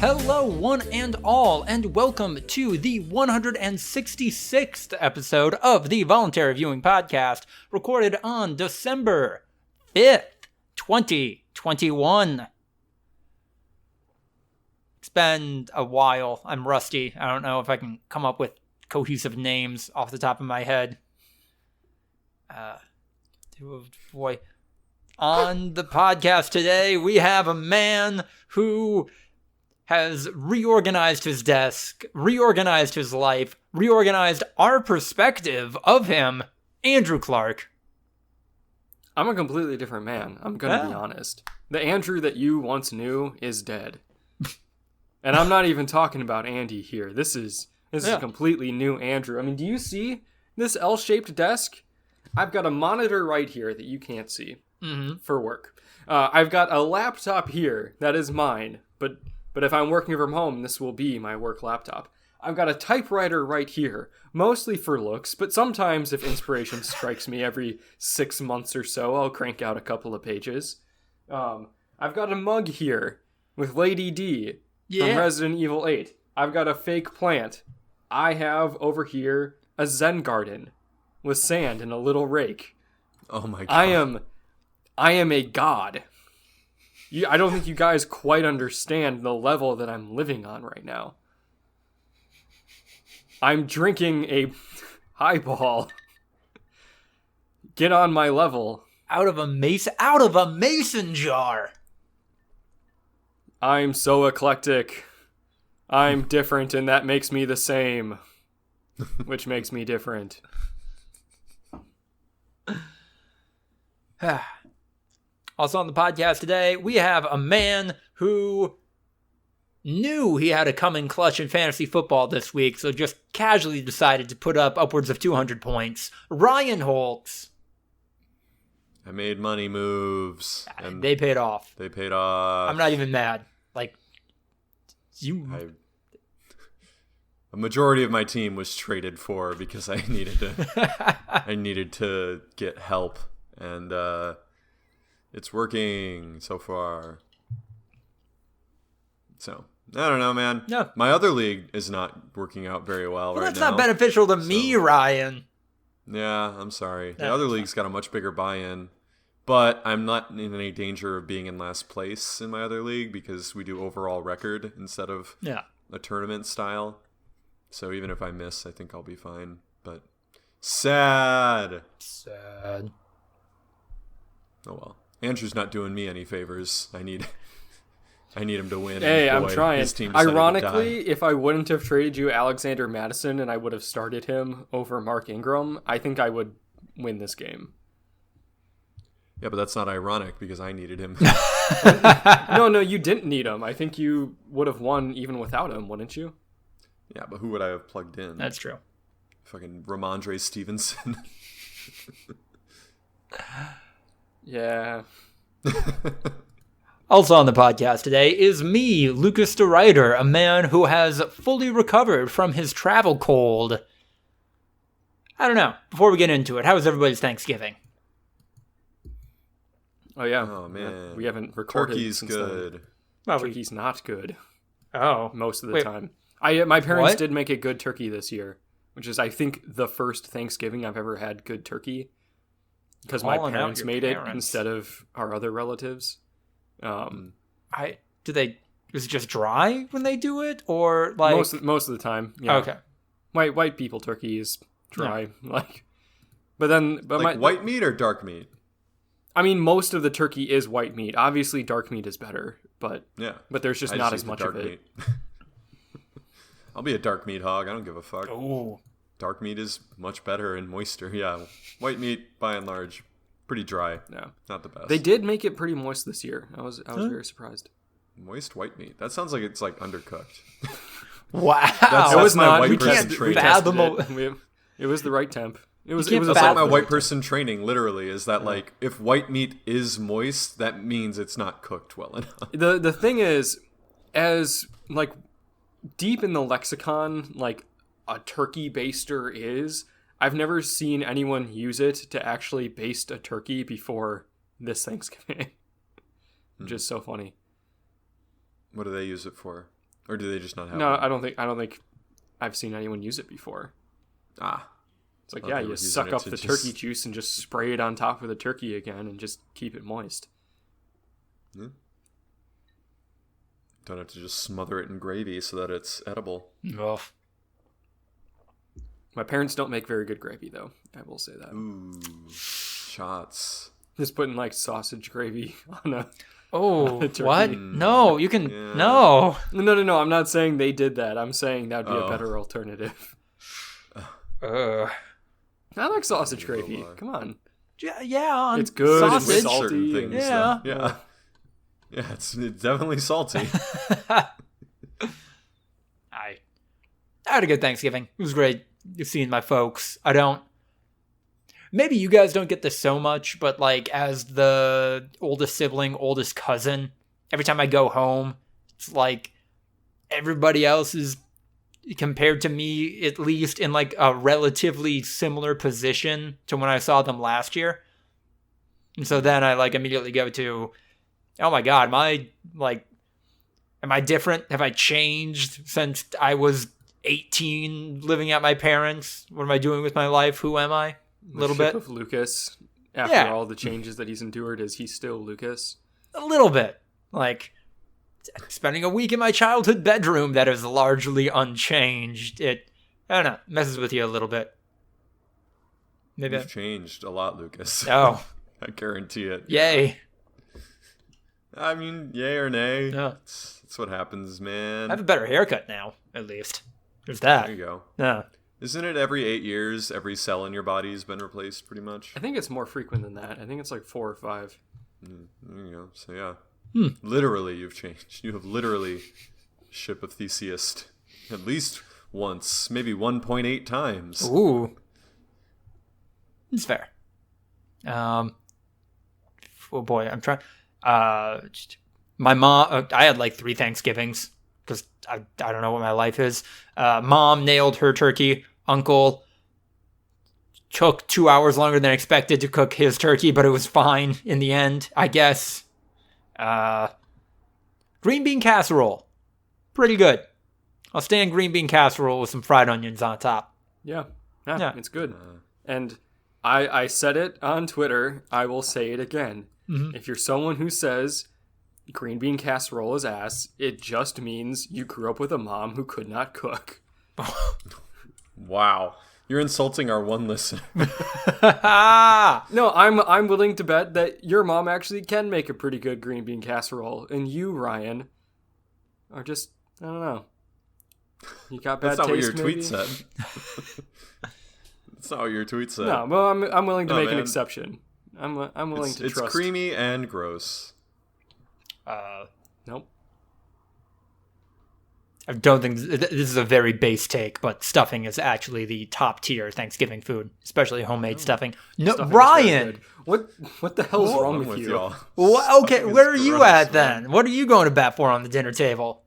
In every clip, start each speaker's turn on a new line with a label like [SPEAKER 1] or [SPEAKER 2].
[SPEAKER 1] Hello, one and all, and welcome to the 166th episode of the Voluntary Viewing podcast, recorded on December 5th, 2021. It's been a while. I'm rusty. I don't know if I can come up with cohesive names off the top of my head. Boy. On the podcast today, we have a man who has reorganized his desk, reorganized his life, reorganized our perspective of him, Andrew Clark.
[SPEAKER 2] I'm a completely different man. I'm going to be honest. The Andrew that you once knew is dead. And I'm not even talking about Andy here. This is a completely new Andrew. I mean, do you see this L-shaped desk? I've got a monitor right here that you can't see for work. I've got a laptop here that is mine, but if I'm working from home, this will be my work laptop. I've got a typewriter right here, mostly for looks, but sometimes if inspiration strikes me every 6 months or so, I'll crank out a couple of pages. I've got a mug here with Lady D from Resident Evil 8. I've got a fake plant. I have over here a Zen garden with sand and a little rake.
[SPEAKER 3] Oh my god.
[SPEAKER 2] I am a god. I don't think you guys quite understand the level that I'm living on right now. I'm drinking a highball. Get on my level.
[SPEAKER 1] Out of a mason jar.
[SPEAKER 2] I'm so eclectic. I'm different, and that makes me the same. Which makes me different.
[SPEAKER 1] Also on the podcast today, we have a man who knew he had to come in clutch in fantasy football this week, so just casually decided to put up upwards of 200 points. Ryan Holtz.
[SPEAKER 3] I made money moves.
[SPEAKER 1] And they paid off. I'm not even mad.
[SPEAKER 3] A majority of my team was traded for because I needed to get help, and it's working so far. So, I don't know, man.
[SPEAKER 1] Yeah.
[SPEAKER 3] My other league is not working out very well right now.
[SPEAKER 1] That's not beneficial to me, Ryan.
[SPEAKER 3] Yeah, I'm sorry. The other league's got a much bigger buy-in, but I'm not in any danger of being in last place in my other league because we do overall record instead of a tournament style. So even if I miss, I think I'll be fine. But sad.
[SPEAKER 1] Oh
[SPEAKER 3] well. Andrew's not doing me any favors. I need him to win.
[SPEAKER 2] Hey, I'm trying. Ironically, if I wouldn't have traded you Alexander Madison and I would have started him over Mark Ingram, I think I would win this game.
[SPEAKER 3] Yeah, but that's not ironic because I needed him.
[SPEAKER 2] No, you didn't need him. I think you would have won even without him, wouldn't you?
[SPEAKER 3] Yeah, but who would I have plugged in?
[SPEAKER 1] That's true.
[SPEAKER 3] Fucking Ramondre Stevenson.
[SPEAKER 2] Yeah.
[SPEAKER 1] Also on the podcast today is me, Lucas the Writer, a man who has fully recovered from his travel cold. I don't know. Before we get into it, how was everybody's Thanksgiving?
[SPEAKER 2] Oh, yeah.
[SPEAKER 3] Oh, man.
[SPEAKER 2] We haven't recorded.
[SPEAKER 3] Turkey's good.
[SPEAKER 2] Turkey's not good.
[SPEAKER 1] Oh.
[SPEAKER 2] Most of the time. My parents did make a good turkey this year, which is, I think, the first Thanksgiving I've ever had good turkey. Because my parents made it instead of our other relatives.
[SPEAKER 1] Was it just dry when they do it, or like
[SPEAKER 2] most of the time? Yeah.
[SPEAKER 1] Okay.
[SPEAKER 2] White people turkey is dry, white
[SPEAKER 3] meat or dark meat?
[SPEAKER 2] I mean, most of the turkey is white meat. Obviously, dark meat is better, but there's just not as much of it.
[SPEAKER 3] I'll be a dark meat hog. I don't give a fuck.
[SPEAKER 1] Oh.
[SPEAKER 3] Dark meat is much better and moister. Yeah, white meat, by and large, pretty dry.
[SPEAKER 2] Yeah,
[SPEAKER 3] not the best.
[SPEAKER 2] They did make it pretty moist this year. I was very surprised.
[SPEAKER 3] Moist white meat. That sounds like it's like undercooked.
[SPEAKER 1] Wow,
[SPEAKER 3] that's
[SPEAKER 2] it was
[SPEAKER 3] my
[SPEAKER 2] not.
[SPEAKER 3] white
[SPEAKER 2] We
[SPEAKER 3] person
[SPEAKER 2] can't
[SPEAKER 3] training.
[SPEAKER 2] fathom it was the right temp. It was
[SPEAKER 3] That's like my white person training. Literally, is that like if white meat is moist, that means it's not cooked well enough.
[SPEAKER 2] The thing is, as like deep in the lexicon, like a turkey baster is, I've never seen anyone use it to actually baste a turkey before this Thanksgiving. Which is so funny.
[SPEAKER 3] What do they use it for? Or do they just not have
[SPEAKER 2] No,
[SPEAKER 3] one?
[SPEAKER 2] I don't think I've seen anyone use it before. It's like, you suck up the turkey juice and just spray it on top of the turkey again and just keep it moist.
[SPEAKER 3] Yeah. Don't have to just smother it in gravy so that it's edible.
[SPEAKER 1] Oh.
[SPEAKER 2] My parents don't make very good gravy, though. I will say that.
[SPEAKER 3] Ooh, shots.
[SPEAKER 2] Just putting like sausage gravy on a...
[SPEAKER 1] Oh,
[SPEAKER 2] turkey.
[SPEAKER 1] what? No, you can...
[SPEAKER 3] Yeah.
[SPEAKER 1] No.
[SPEAKER 2] No. I'm not saying they did that. I'm saying that would be a better alternative. I like sausage gravy. Come on.
[SPEAKER 1] Yeah,
[SPEAKER 2] it's good.
[SPEAKER 1] Sausage.
[SPEAKER 2] It's salty.
[SPEAKER 3] Things,
[SPEAKER 1] yeah.
[SPEAKER 3] Yeah. Yeah, it's definitely salty.
[SPEAKER 1] I had a good Thanksgiving. It was great seeing my folks. Maybe you guys don't get this so much, but like as the oldest sibling, oldest cousin, every time I go home, it's like everybody else is, compared to me, at least, in like a relatively similar position to when I saw them last year. And so then I like immediately go to, oh my God, am I different? Have I changed since I was 18 living at my parents'? What am I doing with my life? Who am I? A little bit
[SPEAKER 2] of Lucas. After all the changes that he's endured, is he still Lucas?
[SPEAKER 1] A little bit. Like spending a week in my childhood bedroom that is largely unchanged. I don't know, messes with you a little bit. Maybe
[SPEAKER 3] You've changed a lot, Lucas.
[SPEAKER 1] Oh.
[SPEAKER 3] I guarantee it.
[SPEAKER 1] Yay.
[SPEAKER 3] I mean, yay or nay.
[SPEAKER 1] Yeah.
[SPEAKER 3] That's what happens, man.
[SPEAKER 1] I have a better haircut now, at least. There's that.
[SPEAKER 3] There you go.
[SPEAKER 1] Yeah.
[SPEAKER 3] Isn't it every 8 years, every cell in your body's been replaced, pretty much?
[SPEAKER 2] I think it's more frequent than that. I think it's like 4 or 5.
[SPEAKER 3] There you go. So, yeah. Literally, you've changed. You have literally ship of Theseus at least once, maybe 1.8 times.
[SPEAKER 1] Ooh. It's fair. Oh boy, I'm trying. My mom, I had like 3 Thanksgivings because I don't know what my life is. Mom nailed her turkey. Uncle took 2 hours longer than expected to cook his turkey, but it was fine in the end, I guess. Green bean casserole. Pretty good. I'll stand green bean casserole with some fried onions on top.
[SPEAKER 2] Yeah, it's good. And I said it on Twitter. I will say it again. Mm-hmm. If you're someone who says green bean casserole is ass, it just means you grew up with a mom who could not cook.
[SPEAKER 3] Wow. You're insulting our one listener.
[SPEAKER 2] No, I'm willing to bet that your mom actually can make a pretty good green bean casserole, and you, Ryan, are just, I don't know. You got bad taste.
[SPEAKER 3] That's not what your
[SPEAKER 2] maybe?
[SPEAKER 3] tweet said. That's not what your tweet said.
[SPEAKER 2] No, well, I'm willing to make an exception. I'm willing to trust.
[SPEAKER 3] It's creamy and gross.
[SPEAKER 2] Nope.
[SPEAKER 1] I don't think this is a very base take, but stuffing is actually the top tier Thanksgiving food, especially homemade stuffing. No, stuffing Ryan,
[SPEAKER 2] what the hell's wrong with you?
[SPEAKER 3] Y'all?
[SPEAKER 1] Well, okay, where are you at then? What are you going to bat for on the dinner table?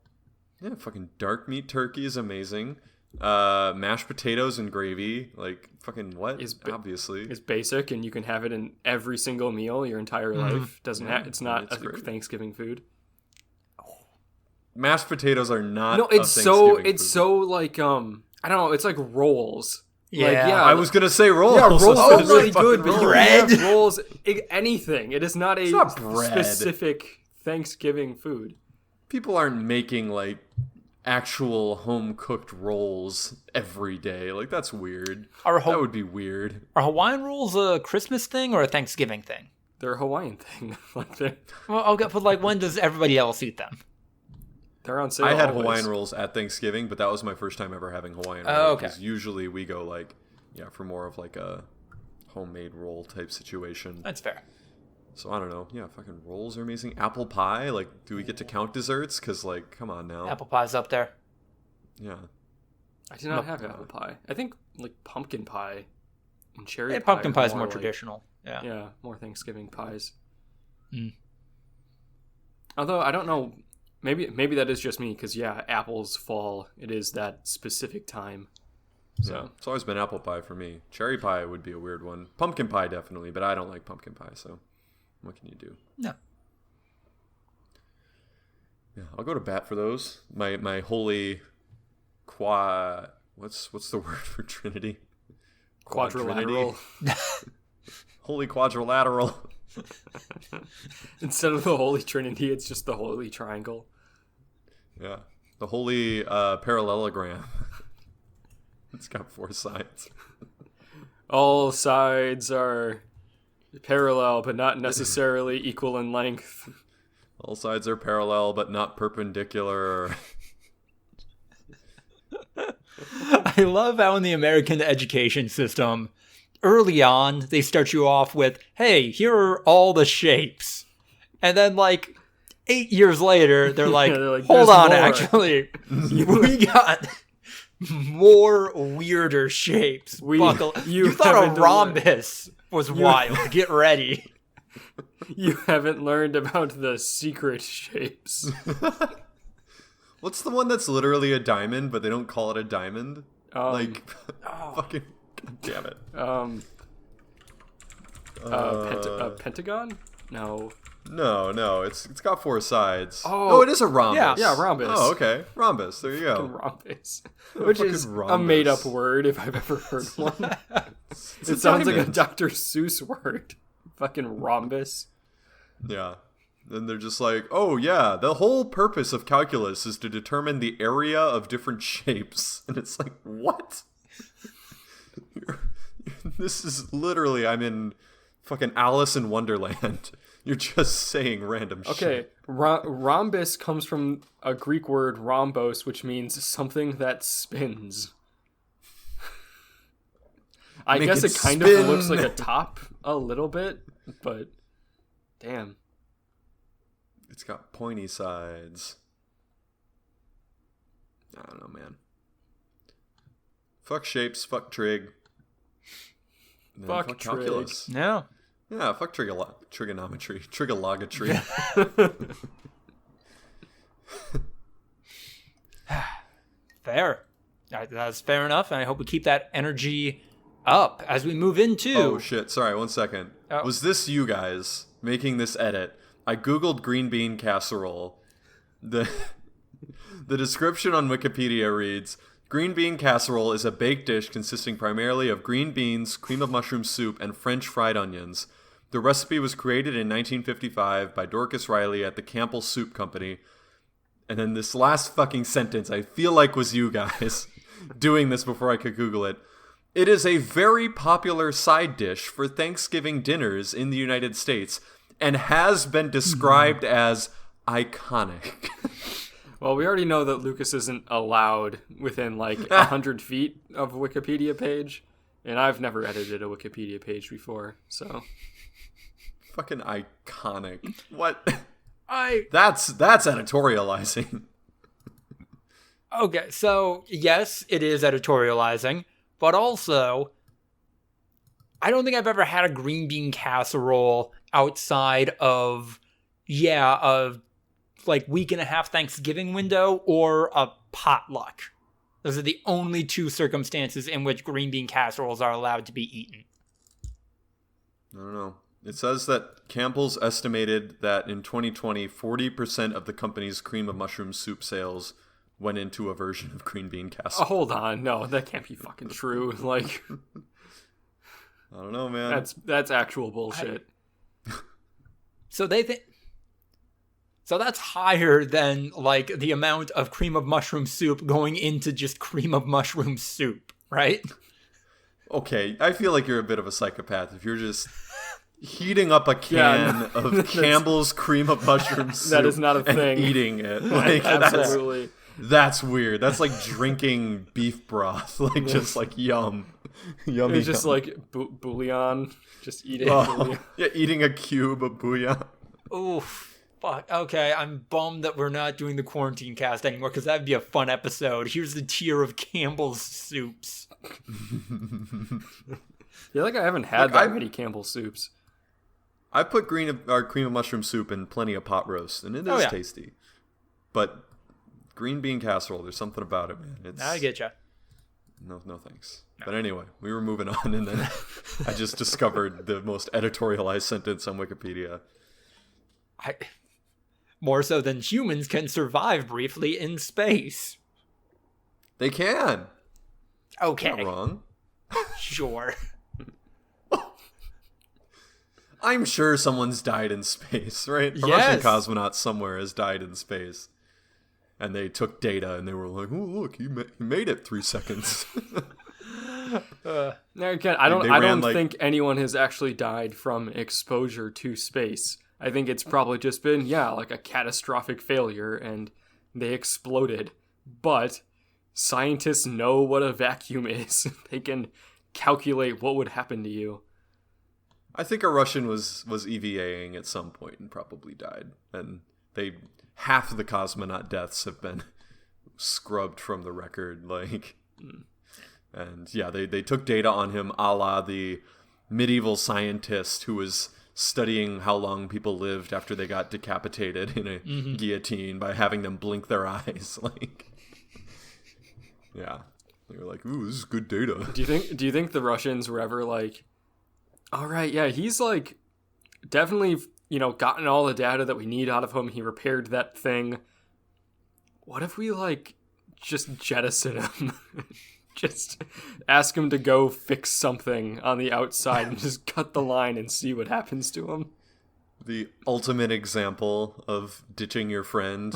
[SPEAKER 3] Yeah, fucking dark meat turkey is amazing. Mashed potatoes and gravy, like fucking what? Obviously,
[SPEAKER 2] it's basic, and you can have it in every single meal your entire life. It's not a Thanksgiving food.
[SPEAKER 3] Mashed potatoes are not.
[SPEAKER 2] No, it's so like I don't know. It's like rolls.
[SPEAKER 1] Yeah,
[SPEAKER 2] like,
[SPEAKER 3] I was gonna say rolls.
[SPEAKER 2] Yeah, rolls are really good, but
[SPEAKER 1] bread.
[SPEAKER 2] You have rolls. Anything. It is not specific Thanksgiving food.
[SPEAKER 3] People aren't making like actual home cooked rolls every day. Like that's weird. That would be weird.
[SPEAKER 1] Are Hawaiian rolls a Christmas thing or a Thanksgiving thing?
[SPEAKER 2] They're a Hawaiian thing.
[SPEAKER 1] Well, okay, but like when does everybody else eat them?
[SPEAKER 2] They're on sale.
[SPEAKER 3] I had Hawaiian rolls at Thanksgiving, but that was my first time ever having Hawaiian rolls.
[SPEAKER 1] Oh, okay.
[SPEAKER 3] Because usually we go like, for more of like a homemade roll type situation.
[SPEAKER 1] That's fair.
[SPEAKER 3] So I don't know. Yeah, fucking rolls are amazing. Apple pie, like, do we get to count desserts? Because like, come on now.
[SPEAKER 1] Apple pie's up there.
[SPEAKER 3] Yeah.
[SPEAKER 2] I did not have apple pie. I think like pumpkin pie and cherry pie.
[SPEAKER 1] Pumpkin pie is more traditional. Yeah.
[SPEAKER 2] Yeah, more Thanksgiving pies. Although I don't know. Maybe that is just me, because, apples fall. It is that specific time. So
[SPEAKER 3] yeah, it's always been apple pie for me. Cherry pie would be a weird one. Pumpkin pie, definitely, but I don't like pumpkin pie, so what can you do?
[SPEAKER 1] No.
[SPEAKER 3] Yeah, I'll go to bat for those. My holy what's the word for Trinity?
[SPEAKER 2] Quadrilateral.
[SPEAKER 3] Holy quadrilateral.
[SPEAKER 2] Instead of the Holy Trinity, it's just the Holy Triangle.
[SPEAKER 3] Yeah. The holy parallelogram. It's got 4 sides.
[SPEAKER 2] All sides are parallel, but not necessarily equal in length.
[SPEAKER 3] All sides are parallel, but not perpendicular.
[SPEAKER 1] I love how in the American education system, early on, they start you off with, hey, here are all the shapes. And then, 8 years later, they're like, hold on, more. Actually, we got more weirder shapes. You thought a rhombus was wild. Get ready.
[SPEAKER 2] You haven't learned about the secret shapes.
[SPEAKER 3] What's the one that's literally a diamond, but they don't call it a diamond? Fucking damn it.
[SPEAKER 2] Pentagon? No.
[SPEAKER 3] No, it's got 4 sides. Oh, it is a rhombus.
[SPEAKER 2] Yeah, rhombus.
[SPEAKER 3] Oh, okay, rhombus. There you go.
[SPEAKER 2] Rhombus, which is a made-up word if I've ever heard one. It sounds like a Dr. Seuss word. Fucking rhombus.
[SPEAKER 3] Yeah. Then they're just like, oh yeah, the whole purpose of calculus is to determine the area of different shapes. And it's like, what? This is literally, I'm in fucking Alice in Wonderland. You're just saying random shit.
[SPEAKER 2] Okay, rhombus comes from a Greek word rhombos, which means something that spins. I guess it kind of looks like a top a little bit, but damn.
[SPEAKER 3] It's got pointy sides. I don't know, man. Fuck shapes, fuck trig.
[SPEAKER 2] Fuck
[SPEAKER 3] calculus.
[SPEAKER 1] No.
[SPEAKER 3] Yeah, fuck trigonometry. Trigonometry.
[SPEAKER 1] Fair. That's fair enough, and I hope we keep that energy up as we move into...
[SPEAKER 3] Oh, shit. Sorry, 1 second. Oh. Was this you guys making this edit? I googled green bean casserole. The description on Wikipedia reads, green bean casserole is a baked dish consisting primarily of green beans, cream of mushroom soup, and French fried onions. The recipe was created in 1955 by Dorcas Riley at the Campbell Soup Company. And then this last fucking sentence I feel like was you guys doing this before I could Google it. It is a very popular side dish for Thanksgiving dinners in the United States and has been described as iconic.
[SPEAKER 2] Well, we already know that Lucas isn't allowed within 100 feet of a Wikipedia page, and I've never edited a Wikipedia page before, so...
[SPEAKER 3] Fucking iconic. What? That's editorializing.
[SPEAKER 1] Okay, so yes, it is editorializing, but also, I don't think I've ever had a green bean casserole outside of, week and a half Thanksgiving window or a potluck. Those are the only 2 circumstances in which green bean casseroles are allowed to be eaten.
[SPEAKER 3] I don't know. It says that Campbell's estimated that in 2020, 40% of the company's cream of mushroom soup sales went into a version of green bean casserole.
[SPEAKER 2] Oh, hold on. No, that can't be fucking true.
[SPEAKER 3] I don't know, man.
[SPEAKER 2] That's actual bullshit.
[SPEAKER 1] So they think... So that's higher than, the amount of cream of mushroom soup going into just cream of mushroom soup, right?
[SPEAKER 3] Okay, I feel like you're a bit of a psychopath if you're just heating up a can of Campbell's cream of mushroom soup.
[SPEAKER 2] That is not a thing.
[SPEAKER 3] And eating it.
[SPEAKER 2] Absolutely.
[SPEAKER 3] That's weird. That's like drinking beef broth. Just yum. Yummy.
[SPEAKER 2] It's just bouillon. Just eating bouillon.
[SPEAKER 3] Yeah, eating a cube of bouillon.
[SPEAKER 1] Oof. Fuck. Okay, I'm bummed that we're not doing the quarantine cast anymore because that'd be a fun episode. Here's the tier of Campbell's soups.
[SPEAKER 2] I haven't had that many Campbell's soups.
[SPEAKER 3] I put cream of mushroom soup in plenty of pot roast, and it is tasty. But green bean casserole, there's something about it, man.
[SPEAKER 1] I get you.
[SPEAKER 3] No thanks. No. But anyway, we were moving on, and then I just discovered the most editorialized sentence on Wikipedia.
[SPEAKER 1] More so than humans can survive briefly in space.
[SPEAKER 3] They can.
[SPEAKER 1] Okay.
[SPEAKER 3] Not wrong.
[SPEAKER 1] Sure.
[SPEAKER 3] I'm sure someone's died in space, right? A
[SPEAKER 1] Yes.
[SPEAKER 3] Russian cosmonaut somewhere has died in space. And they took data and they were like, oh, look, he made it 3 seconds.
[SPEAKER 2] Now again, I don't think anyone has actually died from exposure to space. I think it's probably just been, like a catastrophic failure and they exploded. But scientists know what a vacuum is. They can calculate what would happen to you.
[SPEAKER 3] I think a Russian was EVAing at some point and probably died. And half of the cosmonaut deaths have been scrubbed from the record. And yeah, they took data on him a la the medieval scientist who was studying how long people lived after they got decapitated in a guillotine by having them blink their eyes. Yeah. They were like, ooh, this is good data.
[SPEAKER 2] Do you think the Russians were ever like, all right, yeah, he's like definitely, gotten all the data that we need out of him. He repaired that thing. What if we just jettison him? Just ask him to go fix something on the outside and just cut the line and see what happens to him.
[SPEAKER 3] The ultimate example of ditching your friend.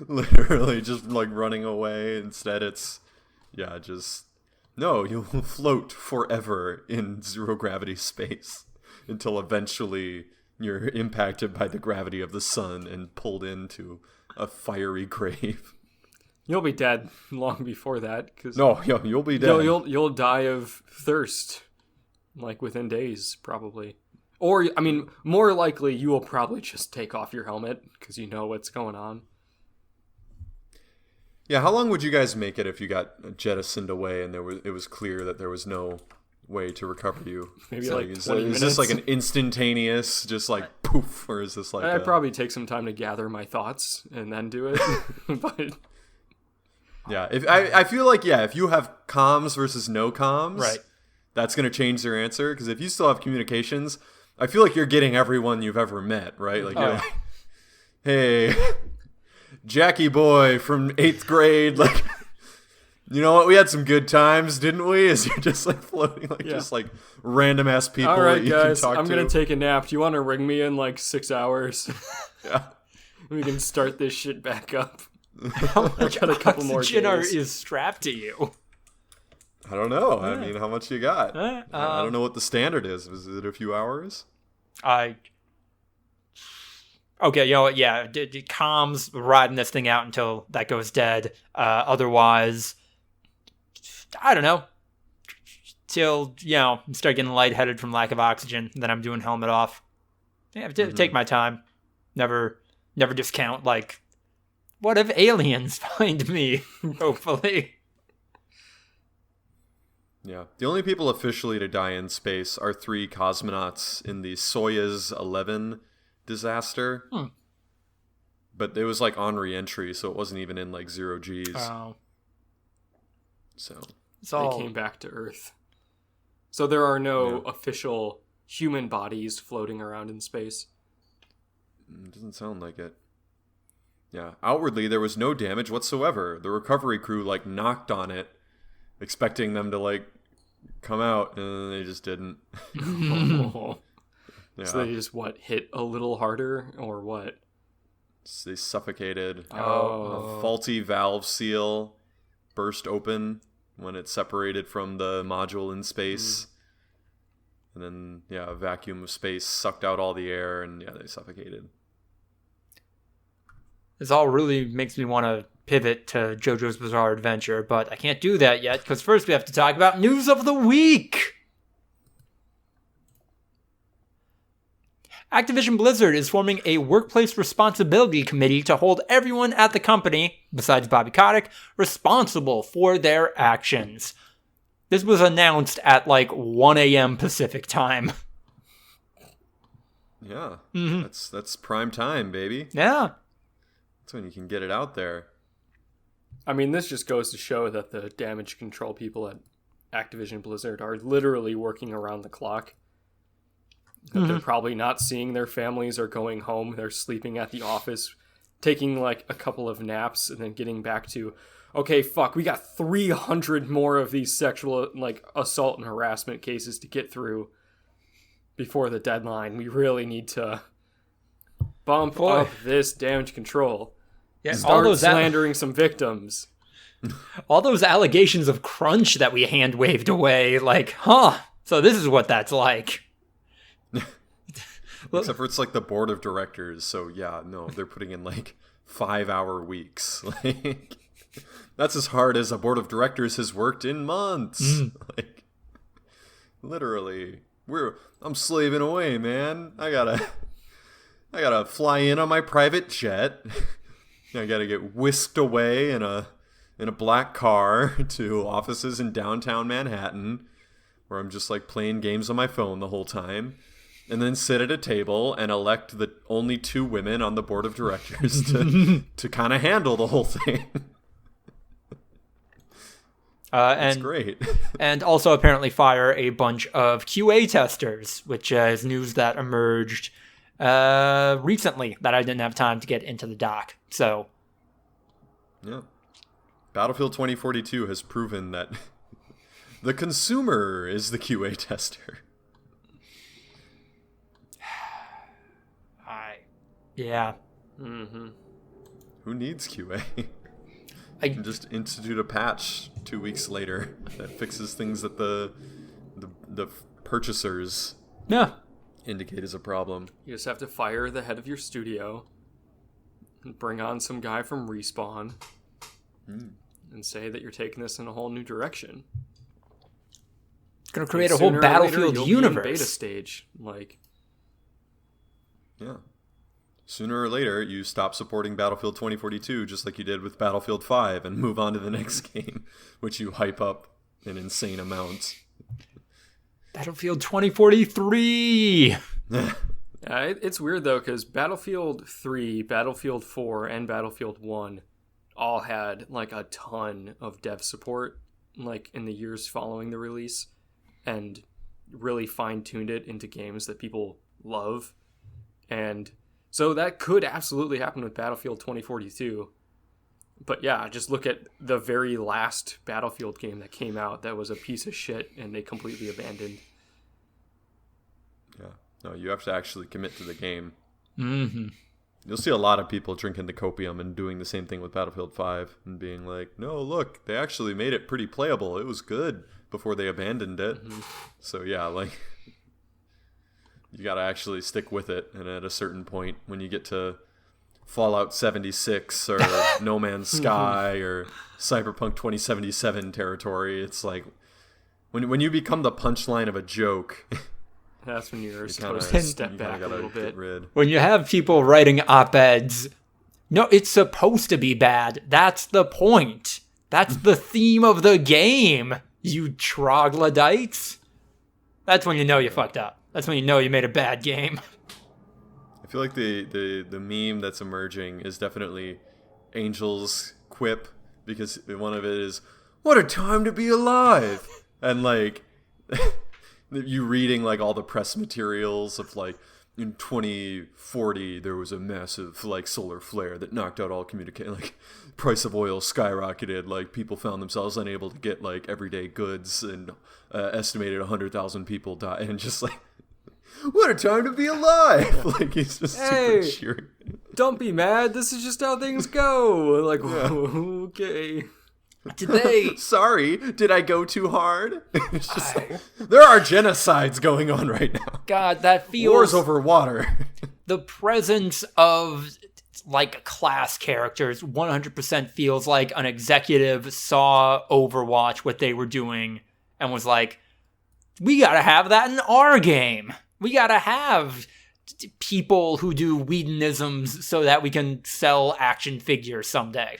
[SPEAKER 3] Literally just running away. Instead it's, no, you'll float forever in zero gravity space until eventually you're impacted by the gravity of the sun and pulled into a fiery grave.
[SPEAKER 2] You'll be dead long before that.
[SPEAKER 3] You'll be dead.
[SPEAKER 2] You'll die of thirst, within days, probably. Or, more likely, you will probably just take off your helmet because you know what's going on.
[SPEAKER 3] Yeah, how long would you guys make it if you got jettisoned away and it was clear that there was no way to recover you?
[SPEAKER 2] Maybe 20 minutes.
[SPEAKER 3] Is this an instantaneous, just poof, or is this
[SPEAKER 2] I'd probably take some time to gather my thoughts and then do it. But
[SPEAKER 3] yeah, I feel if you have comms versus no comms,
[SPEAKER 1] right,
[SPEAKER 3] that's going to change your answer. Because if you still have communications, I feel like you're getting everyone you've ever met, right? Hey, Jackie boy from 8th grade, you know what? We had some good times, didn't we? As you're just floating, just random ass people.
[SPEAKER 2] All right,
[SPEAKER 3] that you
[SPEAKER 2] guys,
[SPEAKER 3] can talk
[SPEAKER 2] I'm
[SPEAKER 3] to.
[SPEAKER 2] gonna take a nap. Do you want to ring me in 6 hours?
[SPEAKER 3] Yeah,
[SPEAKER 2] we can start this shit back up.
[SPEAKER 1] How much
[SPEAKER 2] got a couple more days.
[SPEAKER 1] is strapped to you?
[SPEAKER 3] I don't know. I mean, how much you got? I don't know what the standard is. Was it a few hours?
[SPEAKER 1] Okay, comms riding this thing out until that goes dead. Otherwise, I don't know. Till, start getting lightheaded from lack of oxygen. Then I'm doing helmet off. Yeah, take my time. Never discount, what if aliens find me? Hopefully.
[SPEAKER 3] Yeah. The only people officially to die in space are 3 cosmonauts in the Soyuz 11 disaster. But it was on re-entry, so it wasn't even in 0 Gs.
[SPEAKER 1] Oh.
[SPEAKER 3] So
[SPEAKER 2] they came back to Earth. So there are no official human bodies floating around in space.
[SPEAKER 3] It doesn't sound like it. Yeah. Outwardly, there was no damage whatsoever. The recovery crew knocked on it, expecting them to come out, and they just didn't. Yeah.
[SPEAKER 2] So they just hit a little harder, or what?
[SPEAKER 3] They suffocated.
[SPEAKER 2] Oh.
[SPEAKER 3] A faulty valve seal burst open when it separated from the module in space. And then, a vacuum of space sucked out all the air, and they suffocated.
[SPEAKER 1] This all really makes me want to pivot to JoJo's Bizarre Adventure, but I can't do that yet, because first we have to talk about News of the Week! Activision Blizzard is forming a workplace responsibility committee to hold everyone at the company, besides Bobby Kotick, responsible for their actions. This was announced at 1 a.m. Pacific time.
[SPEAKER 3] Yeah, that's prime time, baby.
[SPEAKER 1] Yeah.
[SPEAKER 3] That's when you can get it out there.
[SPEAKER 2] This just goes to show that the damage control people at Activision Blizzard are literally working around the clock. that they're probably not seeing their families or going home. They're sleeping at the office, taking like a couple of naps, and then getting back to, okay, fuck, we got 300 more of these sexual like assault and harassment cases to get through before the deadline. We really need to bump up this damage control.
[SPEAKER 1] Yeah,
[SPEAKER 2] start all those slandering some victims.
[SPEAKER 1] All those allegations of crunch that we hand waved away, like, so this is what that's like.
[SPEAKER 3] Except for it's like the board of directors, so yeah, no, they're putting in like 5-hour weeks. Like, that's as hard as a board of directors has worked in months. Like, literally, I'm slaving away, man. I gotta fly in on my private jet. I gotta get whisked away in a black car to offices in downtown Manhattan, where I'm just like playing games on my phone the whole time, and then sit at a table and elect the only 2 women on the board of directors to kind of handle the whole thing. That's great.
[SPEAKER 1] And also apparently fire a bunch of QA testers, which is news that emerged recently that I didn't have time to get into the doc. So,
[SPEAKER 3] yeah. Battlefield 2042 has proven that the consumer is the QA tester.
[SPEAKER 1] Yeah.
[SPEAKER 3] Mm-hmm. Who needs QA? I can just institute a patch 2 weeks later that fixes things that the purchasers indicate as a problem.
[SPEAKER 2] You just have to fire the head of your studio and bring on some guy from Respawn and say that you're taking this in a whole new direction.
[SPEAKER 1] It's going to create a whole Battlefield universe.
[SPEAKER 2] Beta stage, like.
[SPEAKER 3] Yeah. Sooner or later, you stop supporting Battlefield 2042 just like you did with Battlefield 5 and move on to the next game, which you hype up in insane amounts.
[SPEAKER 1] Battlefield 2043!
[SPEAKER 2] It's weird, though, because Battlefield 3, Battlefield 4, and Battlefield 1 all had, like, a ton of dev support, like, in the years following the release, and really fine-tuned it into games that people love. And so that could absolutely happen with Battlefield 2042. But yeah, just look at the very last Battlefield game that came out that was a piece of shit and they completely abandoned.
[SPEAKER 3] Yeah. No, you have to actually commit to the game.
[SPEAKER 1] Mm-hmm.
[SPEAKER 3] You'll see a lot of people drinking the copium and doing the same thing with Battlefield 5 and being like, no, look, they actually made it pretty playable. It was good before they abandoned it. Mm-hmm. So yeah, like, you got to actually stick with it. And at a certain point, when you get to Fallout 76 or No Man's Sky or Cyberpunk 2077 territory, it's like when you become the punchline of a joke,
[SPEAKER 2] that's when you're supposed to step back a little bit.
[SPEAKER 1] When you have people writing op-eds, no, it's supposed to be bad. That's the point. That's the theme of the game, you troglodytes. That's when you know you fucked up. That's when you know you made a bad game.
[SPEAKER 3] I feel like the meme that's emerging is definitely Angel's quip, because one of it is, "What a time to be alive!" And like you reading like all the press materials of like, in 2040 there was a massive like solar flare that knocked out all communication, like price of oil skyrocketed, like people found themselves unable to get like everyday goods, and estimated 100,000 people died, and just like, what a time to be alive! Like, he's just super cheering.
[SPEAKER 2] Don't be mad. This is just how things go. Like, okay.
[SPEAKER 1] Did they?
[SPEAKER 3] Sorry, did I go too hard? It's just like, there are genocides going on right now.
[SPEAKER 1] God, that feels
[SPEAKER 3] wars over water.
[SPEAKER 1] The presence of like class characters 100% feels like an executive saw Overwatch, what they were doing, and was like, we gotta have that in our game. We gotta have people who do Whedonisms so that we can sell action figures someday.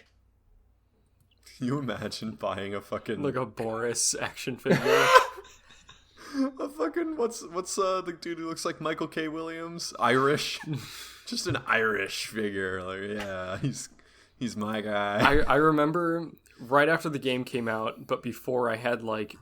[SPEAKER 3] Can you imagine buying a fucking,
[SPEAKER 2] like, a Boris action figure?
[SPEAKER 3] A fucking what's the dude who looks like Michael K. Williams? Irish. Just an Irish figure. Like, yeah, he's my guy.
[SPEAKER 2] I remember right after the game came out, but before I had like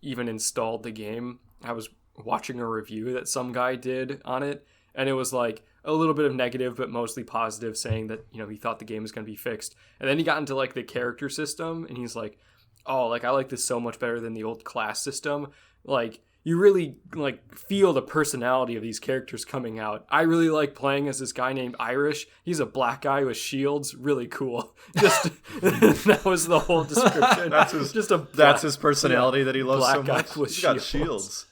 [SPEAKER 2] even installed the game, I was watching a review that some guy did on it, and it was like a little bit of negative but mostly positive, saying that, you know, he thought the game was going to be fixed. And then he got into like the character system, and he's like, oh, like I like this so much better than the old class system. Like, you really like feel the personality of these characters coming out. I really like playing as this guy named Irish. He's a black guy with shields. Really cool. Just that was the whole description.
[SPEAKER 3] That's his personality that he loves
[SPEAKER 2] black
[SPEAKER 3] so
[SPEAKER 2] guy
[SPEAKER 3] much.
[SPEAKER 2] with
[SPEAKER 3] He's got shields.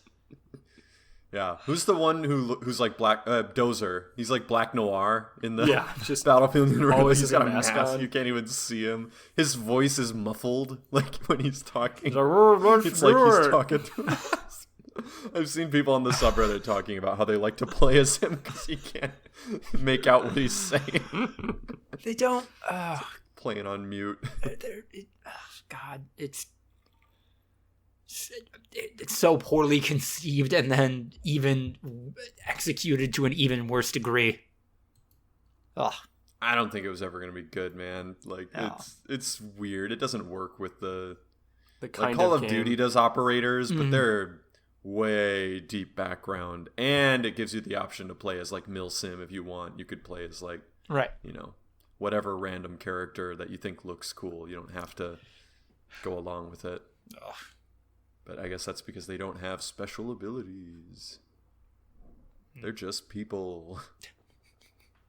[SPEAKER 3] Yeah. Who's the one who's like black Dozer? He's like Black Noir in the
[SPEAKER 2] just
[SPEAKER 3] Battlefield universe.
[SPEAKER 2] always
[SPEAKER 3] He's got a
[SPEAKER 2] mask
[SPEAKER 3] mask.
[SPEAKER 2] on.
[SPEAKER 3] You can't even see him. His voice is muffled, like when he's talking.
[SPEAKER 2] He's like,
[SPEAKER 3] It's like he's talking to us. I've seen people on the subreddit talking about how they like to play as him because he can't make out what he's saying.
[SPEAKER 1] They don't.
[SPEAKER 3] Playing on mute.
[SPEAKER 1] God, it's so poorly conceived and then even executed to an even worse degree. Ugh.
[SPEAKER 3] I don't think it was ever going to be good, man. Like,
[SPEAKER 1] No.
[SPEAKER 3] it's weird. It doesn't work with the
[SPEAKER 2] kind
[SPEAKER 3] Call
[SPEAKER 2] of
[SPEAKER 3] of
[SPEAKER 2] game.
[SPEAKER 3] Duty does operators, but they're way deep background, and it gives you the option to play as like Milsim if you want. You could play as like,
[SPEAKER 1] Right.
[SPEAKER 3] you know, whatever random character that you think looks cool. You don't have to go along with it.
[SPEAKER 1] Ugh.
[SPEAKER 3] But I guess that's because they don't have special abilities. They're just people.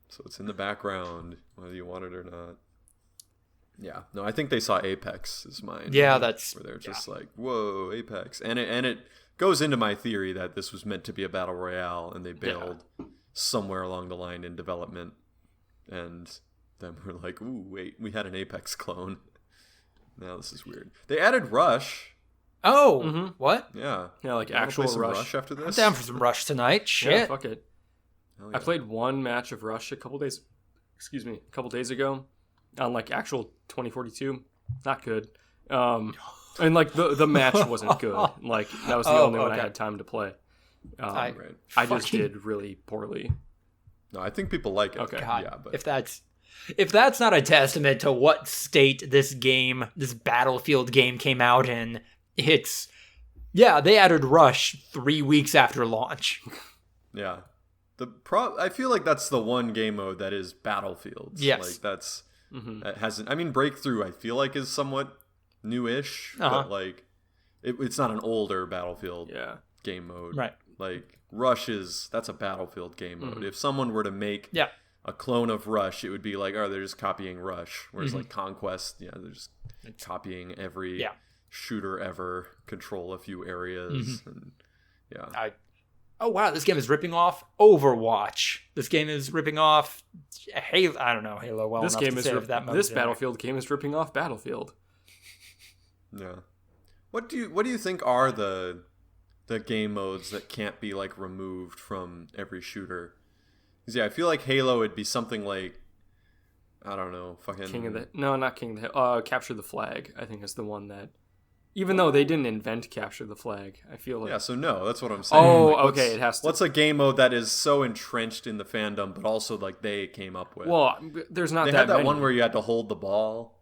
[SPEAKER 3] So it's in the background, whether you want it or not. Yeah. No, I think they saw Apex is mine.
[SPEAKER 1] Yeah, that's
[SPEAKER 3] where they're just like, whoa, Apex. And it goes into my theory that this was meant to be a battle royale, and they bailed somewhere along the line in development. And then we're like, ooh, wait, we had an Apex clone. Now this is weird. They added Rush.
[SPEAKER 1] Oh, what?
[SPEAKER 3] Yeah.
[SPEAKER 2] Yeah, like
[SPEAKER 3] You wanna
[SPEAKER 2] actual
[SPEAKER 3] play some
[SPEAKER 2] Rush.
[SPEAKER 3] after
[SPEAKER 1] I'm
[SPEAKER 3] this.
[SPEAKER 1] down for some Rush tonight. Shit.
[SPEAKER 2] Yeah, fuck it.
[SPEAKER 3] Hell
[SPEAKER 2] I
[SPEAKER 3] yeah.
[SPEAKER 2] played one match of Rush a couple days ago on like actual 2042. Not good. And like the match wasn't good. Like that was the only one I had time to play.
[SPEAKER 3] Right.
[SPEAKER 2] I just
[SPEAKER 1] fucking-
[SPEAKER 2] did really poorly.
[SPEAKER 3] No, I think people like it.
[SPEAKER 2] Okay.
[SPEAKER 1] God,
[SPEAKER 3] Yeah, but
[SPEAKER 1] if that's not a testament to what state this Battlefield game came out in, they added Rush 3 weeks after launch.
[SPEAKER 3] yeah. I feel like that's the one game mode that is Battlefields.
[SPEAKER 1] Yes.
[SPEAKER 3] Like that's that hasn't. I mean, Breakthrough I feel like is somewhat newish, but like it's not an older Battlefield game mode.
[SPEAKER 1] Right.
[SPEAKER 3] Like Rush that's a Battlefield game mode. If someone were to make a clone of Rush, it would be like, oh, they're just copying Rush. Whereas like Conquest, they're just copying every shooter ever, control a few areas, and
[SPEAKER 1] Oh wow, this game is ripping off Overwatch. This game is ripping off Halo. I don't know Halo well
[SPEAKER 2] This
[SPEAKER 1] enough
[SPEAKER 2] game
[SPEAKER 1] to
[SPEAKER 2] is
[SPEAKER 1] say if that mode's
[SPEAKER 2] this
[SPEAKER 1] in there.
[SPEAKER 2] Battlefield game is ripping off Battlefield.
[SPEAKER 3] Yeah. What do you think are the game modes that can't be like removed from every shooter? 'Cause, I feel like Halo would be something like, I don't know, fucking
[SPEAKER 2] Capture the Flag. I think is the one that, even though they didn't invent Capture the Flag, I feel like
[SPEAKER 3] so no, that's what I'm saying.
[SPEAKER 2] Oh,
[SPEAKER 3] Like,
[SPEAKER 2] okay, it has to.
[SPEAKER 3] What's a game mode that is so entrenched in the fandom, but also like they came up with?
[SPEAKER 2] Well, there's not
[SPEAKER 3] they
[SPEAKER 2] that
[SPEAKER 3] had that
[SPEAKER 2] many.
[SPEAKER 3] one where you had to hold the ball.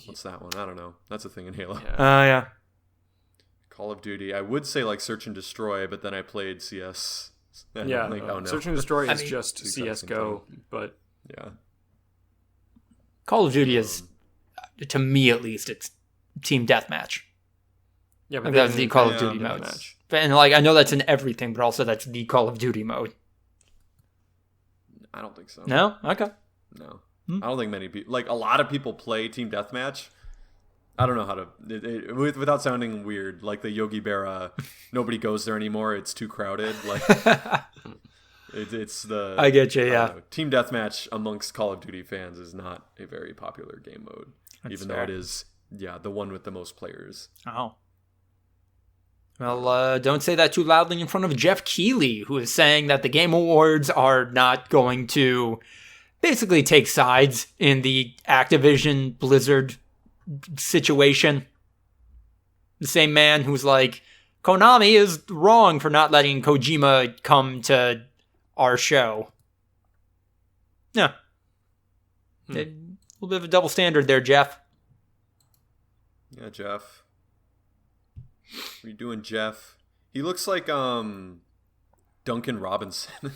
[SPEAKER 3] What's that one? I don't know. That's a thing in Halo.
[SPEAKER 1] Yeah.
[SPEAKER 3] Call of Duty. I would say like Search and Destroy, but then I played CS. And
[SPEAKER 2] Yeah,
[SPEAKER 3] I'm like, oh no.
[SPEAKER 2] Search and Destroy is
[SPEAKER 1] mean,
[SPEAKER 2] just
[SPEAKER 3] it's the exact same
[SPEAKER 2] CS:GO, but
[SPEAKER 3] Yeah.
[SPEAKER 1] Call of Duty is, to me at least, it's team deathmatch.
[SPEAKER 2] yeah, but
[SPEAKER 1] Like,
[SPEAKER 2] they
[SPEAKER 1] that's the
[SPEAKER 2] didn't
[SPEAKER 1] Call of
[SPEAKER 2] invent
[SPEAKER 1] Duty mode.
[SPEAKER 2] deathmatch.
[SPEAKER 1] And like I know that's in everything, but also that's the Call of Duty mode.
[SPEAKER 3] I don't think so.
[SPEAKER 1] No? Okay.
[SPEAKER 3] No. I don't think many people, like a lot of people play Team Deathmatch. I don't know how to, without sounding weird, like the Yogi Berra, nobody goes there anymore. It's too crowded. Like it's the.
[SPEAKER 1] I get you,
[SPEAKER 3] don't
[SPEAKER 1] yeah.
[SPEAKER 3] know. Team Deathmatch amongst Call of Duty fans is not a very popular game mode, even
[SPEAKER 1] fair.
[SPEAKER 3] though it is, the one with the most players.
[SPEAKER 1] Oh. Well, don't say that too loudly in front of Jeff Keighley, who is saying that the Game Awards are not going to basically take sides in the Activision Blizzard situation. The same man who's like, Konami is wrong for not letting Kojima come to our show. Yeah. A little bit of a double standard there, Jeff.
[SPEAKER 3] Yeah, Jeff. What are you doing, Jeff? He looks like Duncan Robinson.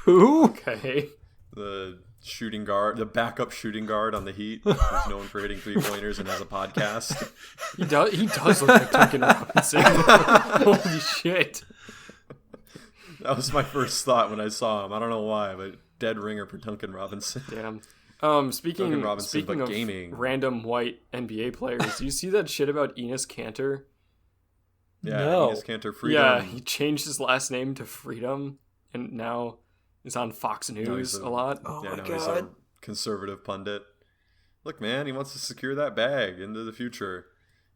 [SPEAKER 1] Who?
[SPEAKER 2] Okay.
[SPEAKER 3] The shooting guard, the backup shooting guard on the Heat, who's known for hitting 3-pointers and has a podcast.
[SPEAKER 2] He does look like Duncan Robinson. Holy shit.
[SPEAKER 3] That was my first thought when I saw him. I don't know why, but dead ringer for Duncan Robinson.
[SPEAKER 2] Damn. Speaking of
[SPEAKER 3] gaming.
[SPEAKER 2] Random white NBA players, do you see that shit about Enes Kanter?
[SPEAKER 3] Yeah,
[SPEAKER 1] No.
[SPEAKER 3] Enes Kanter Freedom.
[SPEAKER 2] Yeah, he changed his last name to Freedom, and now is on Fox News a lot.
[SPEAKER 1] Oh
[SPEAKER 3] yeah,
[SPEAKER 1] my
[SPEAKER 3] now he's a
[SPEAKER 1] God.
[SPEAKER 3] conservative pundit. Look, man, he wants to secure that bag into the future.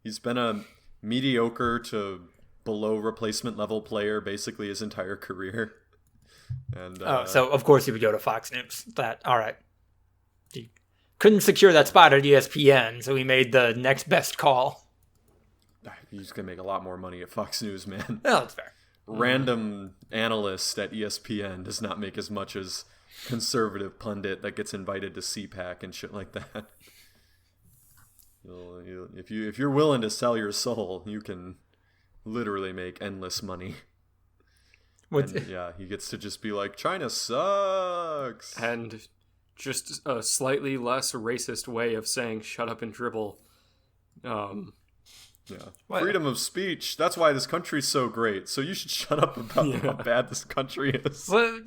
[SPEAKER 3] He's been a mediocre to below replacement level player basically his entire career. And
[SPEAKER 1] so of course he would go to Fox News. All right. He couldn't secure that spot at ESPN, so he made the next best call.
[SPEAKER 3] he's gonna make a lot more money at Fox News, man.
[SPEAKER 1] Oh, that's fair.
[SPEAKER 3] Random analyst at ESPN does not make as much as conservative pundit that gets invited to CPAC and shit like that. If you're willing to sell your soul, you can literally make endless money. Yeah, he gets to just be like, China sucks.
[SPEAKER 2] And just a slightly less racist way of saying shut up and dribble.
[SPEAKER 3] Yeah. Freedom of speech. That's why this country's so great. So you should shut up about how bad this country is.
[SPEAKER 1] Well,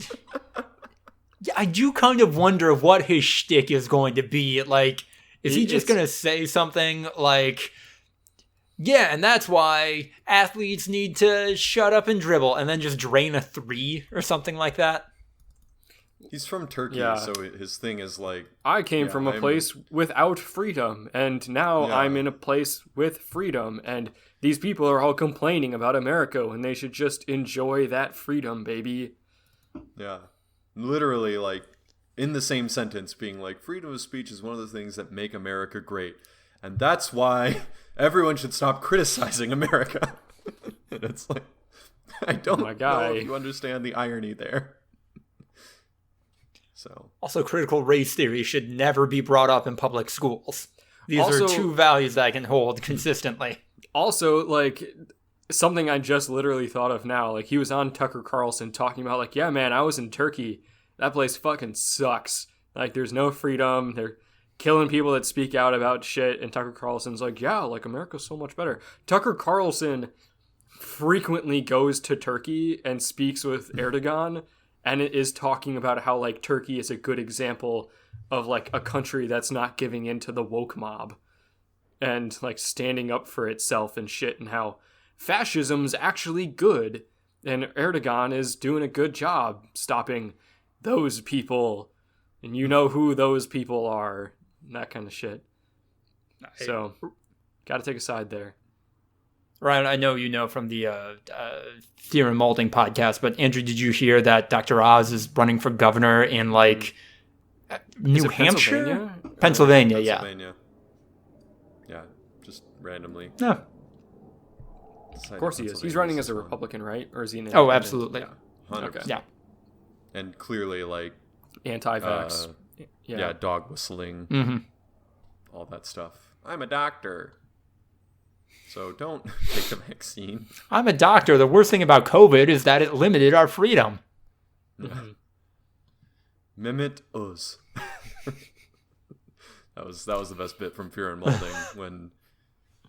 [SPEAKER 1] yeah, I do kind of wonder what his shtick is going to be. Like, is he just going to say something like, yeah, and that's why athletes need to shut up and dribble, and then just drain a three or something like that?
[SPEAKER 3] He's from Turkey, so his thing is like...
[SPEAKER 2] I came from a place without freedom, and now I'm in a place with freedom, and these people are all complaining about America when they should just enjoy that freedom, baby.
[SPEAKER 3] Yeah. Literally, like, in the same sentence, being like, freedom of speech is one of the things that make America great, and that's why everyone should stop criticizing America. And it's like, I don't know if you understand the irony there. So.
[SPEAKER 1] Also, critical race theory should never be brought up in public schools. These are two values that I can hold consistently.
[SPEAKER 2] Also, like, something I just literally thought of now, like, he was on Tucker Carlson talking about, like, yeah, man, I was in Turkey. That place fucking sucks. Like, there's no freedom. They're killing people that speak out about shit. And Tucker Carlson's like, yeah, like, America's so much better. Tucker Carlson frequently goes to Turkey and speaks with Erdogan, and it is talking about how, like, Turkey is a good example of, like, a country that's not giving in to the woke mob and, like, standing up for itself and shit, and how fascism's actually good and Erdogan is doing a good job stopping those people, and you know who those people are, and that kind of shit. So, gotta take a side there.
[SPEAKER 1] Ryan, I know you know from the Theorem Molding podcast, but Andrew, did you hear that Dr. Oz is running for governor in, like, New Hampshire? Pennsylvania, yeah.
[SPEAKER 3] Pennsylvania. Yeah, just randomly.
[SPEAKER 1] Yeah.
[SPEAKER 2] Of course he is. He's running as a Republican, right? Or is he an
[SPEAKER 1] independent? Oh, absolutely.
[SPEAKER 3] Yeah, 100%.
[SPEAKER 1] Okay. Yeah.
[SPEAKER 3] And clearly, like...
[SPEAKER 2] Anti-vax.
[SPEAKER 3] Yeah, dog whistling.
[SPEAKER 1] Mm-hmm.
[SPEAKER 3] All that stuff. I'm a doctor. So don't take the vaccine.
[SPEAKER 1] I'm a doctor. The worst thing about COVID is that it limited our freedom.
[SPEAKER 3] Yeah. Mimit us. That was the best bit from Fear and Molding when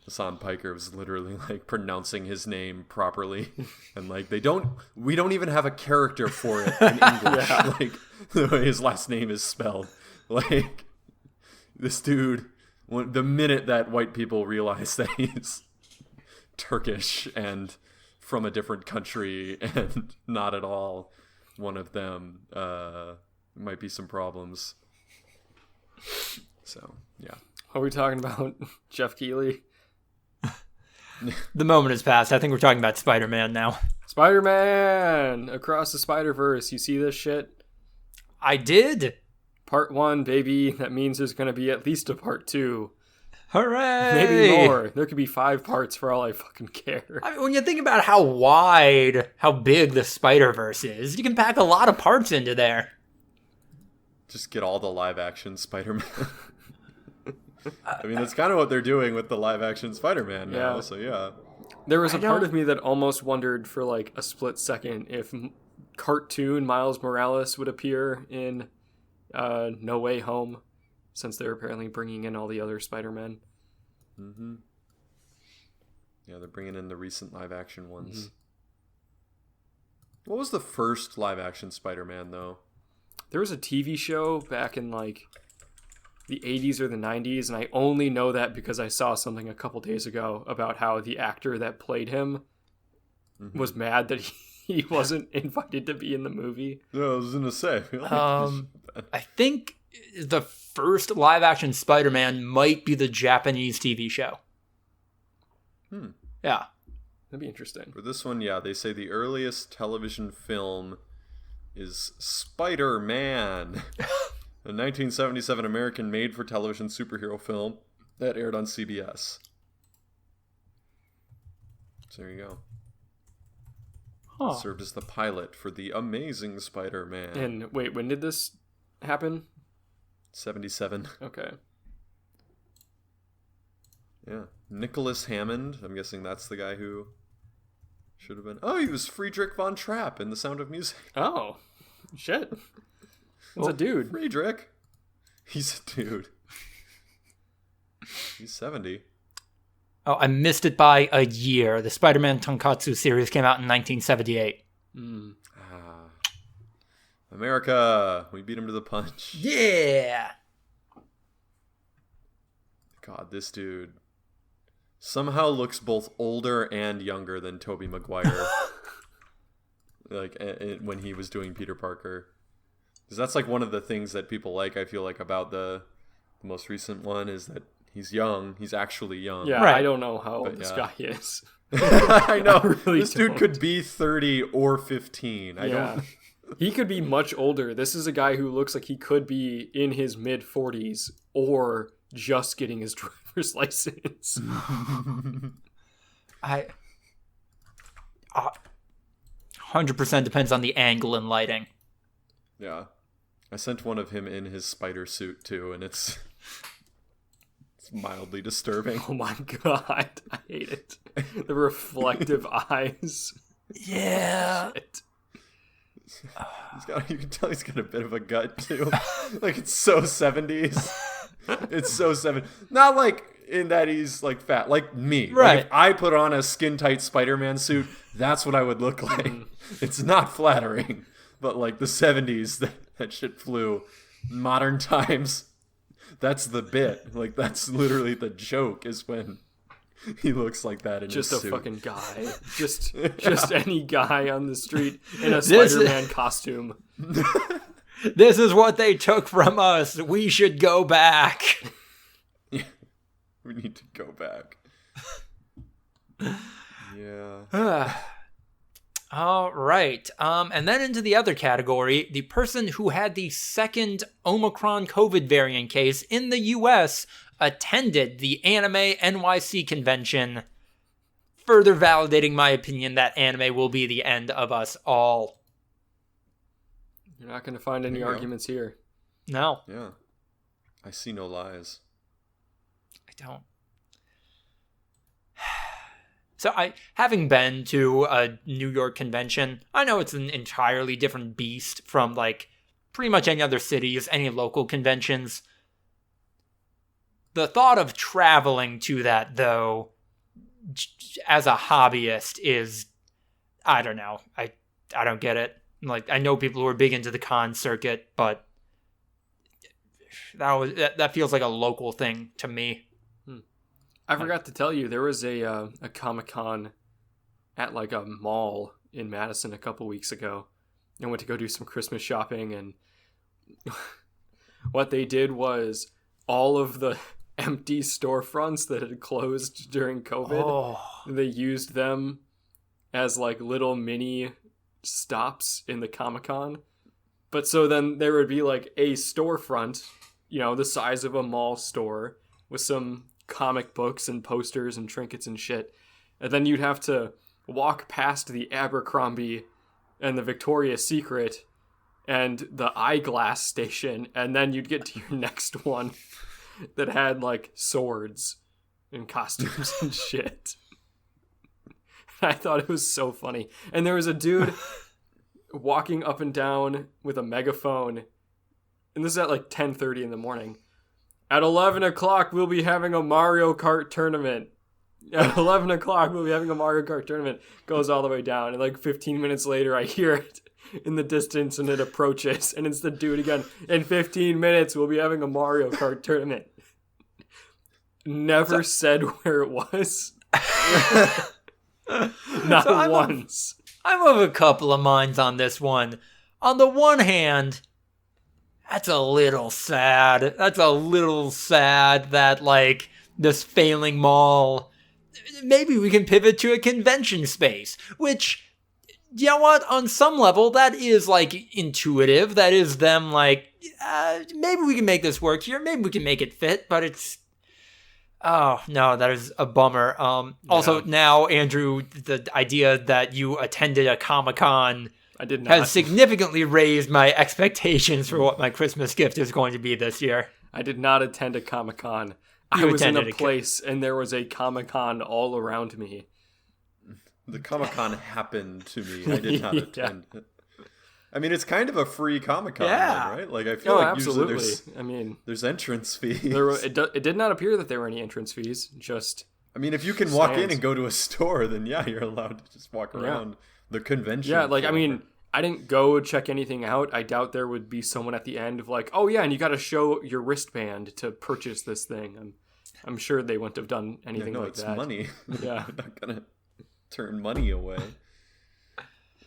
[SPEAKER 3] Hassan Piker was literally like pronouncing his name properly, and like we don't even have a character for it in English. Like the way his last name is spelled. Like this dude, the minute that white people realize that he's Turkish and from a different country and not at all one of them, might be some problems. So, yeah.
[SPEAKER 2] Are we talking about Jeff Keighley?
[SPEAKER 1] The moment has passed. I think we're talking about Spider-Man now.
[SPEAKER 2] Spider-Man! Across the Spider-Verse. You see this shit?
[SPEAKER 1] I did.
[SPEAKER 2] Part 1, baby. That means there's going to be at least a part 2.
[SPEAKER 1] Hooray!
[SPEAKER 2] Maybe more. There could be 5 parts for all I fucking care.
[SPEAKER 1] I mean, when you think about how big the Spider-Verse is, you can pack a lot of parts into there.
[SPEAKER 3] Just get all the live-action Spider-Man. I mean, that's kind of what they're doing with the live-action Spider-Man now, so yeah.
[SPEAKER 2] There was a part of me that almost wondered for like a split second if cartoon Miles Morales would appear in No Way Home, since they're apparently bringing in all the other Spider-Men.
[SPEAKER 3] Mm-hmm. Yeah, they're bringing in the recent live-action ones. Mm-hmm. What was the first live-action Spider-Man, though?
[SPEAKER 2] There was a TV show back in, like, the 80s or the 90s, and I only know that because I saw something a couple days ago about how the actor that played him was mad that he wasn't invited to be in the movie.
[SPEAKER 3] No, I was going to say.
[SPEAKER 1] I think the first live-action Spider-Man might be the Japanese TV show. Yeah.
[SPEAKER 2] That'd be interesting.
[SPEAKER 3] For this one, yeah, they say the earliest television film is Spider-Man, a 1977 American made-for-television superhero film that aired on CBS. So there you go.
[SPEAKER 1] Huh.
[SPEAKER 3] Served as the pilot for The Amazing Spider-Man.
[SPEAKER 2] And wait, when did this happen?
[SPEAKER 3] 77.
[SPEAKER 2] Okay.
[SPEAKER 3] Yeah. Nicholas Hammond. I'm guessing that's the guy who should have been. Oh, he was Friedrich von Trapp in The Sound of Music.
[SPEAKER 2] Oh, shit. That's a dude.
[SPEAKER 3] Friedrich. He's a dude. He's 70.
[SPEAKER 1] Oh, I missed it by a year. The Spider-Man Tonkatsu series came out in 1978.
[SPEAKER 3] America. We beat him to the punch.
[SPEAKER 1] Yeah.
[SPEAKER 3] God, this dude somehow looks both older and younger than Tobey Maguire. Like when he was doing Peter Parker. Because that's like one of the things that people like, I feel like, about the most recent one is that he's young. He's actually young.
[SPEAKER 2] Yeah, right. I don't know how old this guy is.
[SPEAKER 3] I know.
[SPEAKER 2] Really
[SPEAKER 3] this dude could be 30 or 15. I don't.
[SPEAKER 2] He could be much older. This is a guy who looks like he could be in his mid-40s or just getting his driver's license.
[SPEAKER 1] 100% depends on the angle and lighting.
[SPEAKER 3] Yeah. I sent one of him in his spider suit too, and it's mildly disturbing.
[SPEAKER 2] Oh my god, I hate it. The reflective eyes.
[SPEAKER 1] Yeah.
[SPEAKER 2] Shit.
[SPEAKER 3] You can tell he's got a bit of a gut too. Like it's so 70s. It's so 70s. Not like in that he's like fat, like me.
[SPEAKER 1] Right.
[SPEAKER 3] Like if I put on a skin tight Spider-Man suit, that's what I would look like. It's not flattering, but like the 70s, that shit flew. Modern times, that's the bit. Like that's literally the joke is when he looks like that in
[SPEAKER 2] just
[SPEAKER 3] his
[SPEAKER 2] a
[SPEAKER 3] suit.
[SPEAKER 2] Fucking guy. Just any guy on the street in a Spider-Man costume.
[SPEAKER 1] This is what they took from us. We should go back.
[SPEAKER 3] Yeah, we need to go back. Yeah.
[SPEAKER 1] All right. And then into the other category, the person who had the second Omicron COVID variant case in the U.S. attended the Anime NYC convention, further validating my opinion that anime will be the end of us all.
[SPEAKER 2] You're not going to find any arguments here.
[SPEAKER 1] No.
[SPEAKER 3] Yeah. I see no lies.
[SPEAKER 1] I don't. So having been to a New York convention, I know it's an entirely different beast from like pretty much any other cities, any local conventions. The thought of traveling to that, though, as a hobbyist is, I don't know. I don't get it. Like, I know people who are big into the con circuit, but that feels like a local thing to me.
[SPEAKER 2] I forgot to tell you, there was a Comic-Con at like a mall in Madison a couple weeks ago. I went to go do some Christmas shopping, and what they did was all of the empty storefronts that had closed during COVID, they used them as like little mini stops in the Comic-Con. But so then there would be like a storefront, the size of a mall store with some comic books and posters and trinkets and shit. And then you'd have to walk past the Abercrombie and the Victoria's Secret and the eyeglass station, and then you'd get to your next one that had like swords and costumes and shit. I thought it was so funny. And there was a dude walking up and down with a megaphone. And this is at like 10:30 in the morning. At 11 o'clock, we'll be having a Mario Kart tournament. At 11 o'clock, we'll be having a Mario Kart tournament. Goes all the way down. And like 15 minutes later, I hear it in the distance and it approaches. And it's the dude again. In 15 minutes, we'll be having a Mario Kart tournament. Never said where it was. Not once.
[SPEAKER 1] I'm of a couple of minds on this one. On the one hand, that's a little sad. That's a little sad that, like, this failing mall, maybe we can pivot to a convention space, which, you know what? On some level, that is, like, intuitive. That is them, like, maybe we can make this work here. Maybe we can make it fit, but it's... Oh, no, that is a bummer. Also, now, Andrew, the idea that you attended a Comic-Con
[SPEAKER 2] I did not.
[SPEAKER 1] has significantly raised my expectations for what my Christmas gift is going to be this year.
[SPEAKER 2] I did not attend a Comic-Con. I was in a place and there was a Comic-Con all around me.
[SPEAKER 3] The Comic-Con happened to me. I did not attend it. I mean, it's kind of a free Comic-Con, right? Like, I feel like
[SPEAKER 2] absolutely.
[SPEAKER 3] Usually there's entrance fees.
[SPEAKER 2] It did not appear that there were any entrance fees. Just,
[SPEAKER 3] I mean, if you can walk in and go to a store, then you're allowed to just walk around the convention.
[SPEAKER 2] Yeah, like, I mean, I didn't go check anything out. I doubt there would be someone at the end of like, oh yeah, and you got to show your wristband to purchase this thing. I'm sure they wouldn't have done anything like that.
[SPEAKER 3] No, it's money.
[SPEAKER 2] Yeah.
[SPEAKER 3] They're not going to turn money away.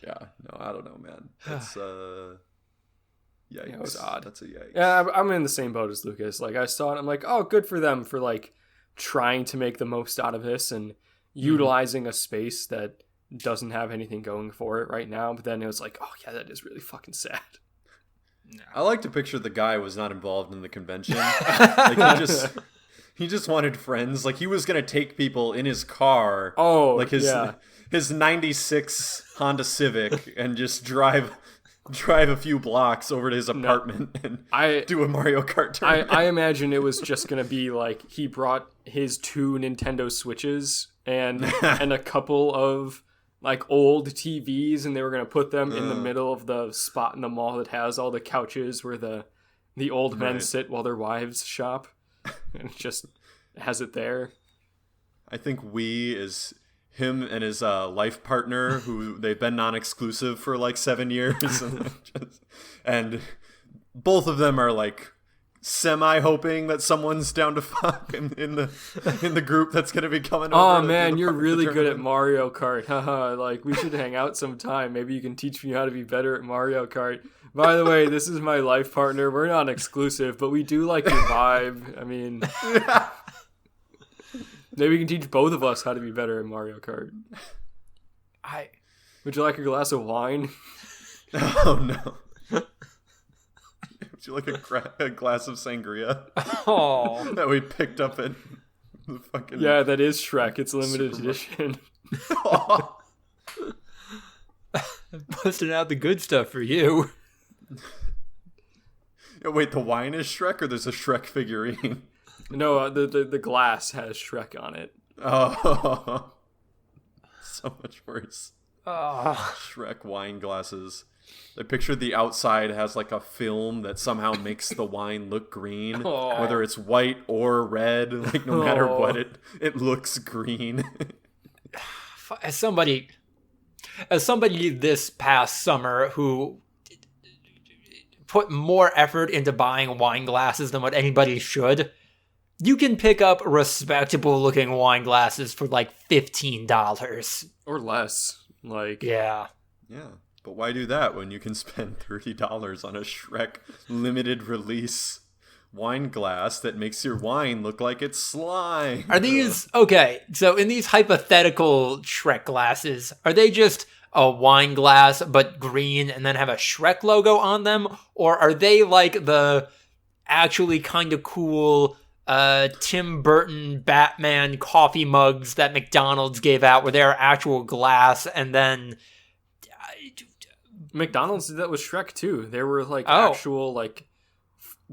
[SPEAKER 3] Yeah, no, I don't know, man. That's yikes.
[SPEAKER 2] Yeah, it was odd.
[SPEAKER 3] That's a yikes.
[SPEAKER 2] Yeah, I'm in the same boat as Lucas. Like, I saw it, I'm like, oh, good for them for like trying to make the most out of this and utilizing a space that doesn't have anything going for it right now. But then it was like, oh yeah, that is really fucking sad.
[SPEAKER 3] No. I like to picture the guy was not involved in the convention. Like he just wanted friends. Like he was gonna take people in his car.
[SPEAKER 2] Oh,
[SPEAKER 3] like his 96 Honda Civic and just drive a few blocks over to his apartment and do a Mario Kart tournament.
[SPEAKER 2] I imagine it was just gonna be like he brought his 2 Nintendo Switches and a couple of like old TVs, and they were gonna put them in the middle of the spot in the mall that has all the couches where the old men sit while their wives shop, and just has it there.
[SPEAKER 3] I think is him and his life partner, who they've been non-exclusive for like 7 years, and both of them are like semi hoping that someone's down to fuck in the group that's gonna be coming over.
[SPEAKER 2] Oh man, you're really good at Mario Kart. Haha, like we should hang out sometime. Maybe you can teach me how to be better at Mario Kart. By the way, this is my life partner. We're not exclusive, but we do like your vibe. I mean, maybe you can teach both of us how to be better at Mario Kart. Would you like a glass of wine?
[SPEAKER 3] Oh no. Would you like a glass of sangria?
[SPEAKER 1] Oh,
[SPEAKER 3] that we picked up at the fucking...
[SPEAKER 2] Yeah, that is Shrek. It's limited edition.
[SPEAKER 1] Busting out the good stuff for you.
[SPEAKER 3] Wait, the wine is Shrek, or there's a Shrek figurine?
[SPEAKER 2] No, the glass has Shrek on it.
[SPEAKER 3] Oh, so much worse.
[SPEAKER 1] Oh.
[SPEAKER 3] Shrek wine glasses. I pictured the outside has like a film that somehow makes the wine look green, whether it's white or red. Like no matter what, it looks green.
[SPEAKER 1] As somebody this past summer who put more effort into buying wine glasses than what anybody should, you can pick up respectable looking wine glasses for like $15
[SPEAKER 2] or less. Like
[SPEAKER 1] yeah.
[SPEAKER 3] But why do that when you can spend $30 on a Shrek limited release wine glass that makes your wine look like it's slime?
[SPEAKER 1] Are these okay? So in these hypothetical Shrek glasses, are they just a wine glass but green and then have a Shrek logo on them, or are they like the actually kind of cool Tim Burton Batman coffee mugs that McDonald's gave out, where they're actual glass and then?
[SPEAKER 2] McDonald's did that with Shrek too. There were like actual like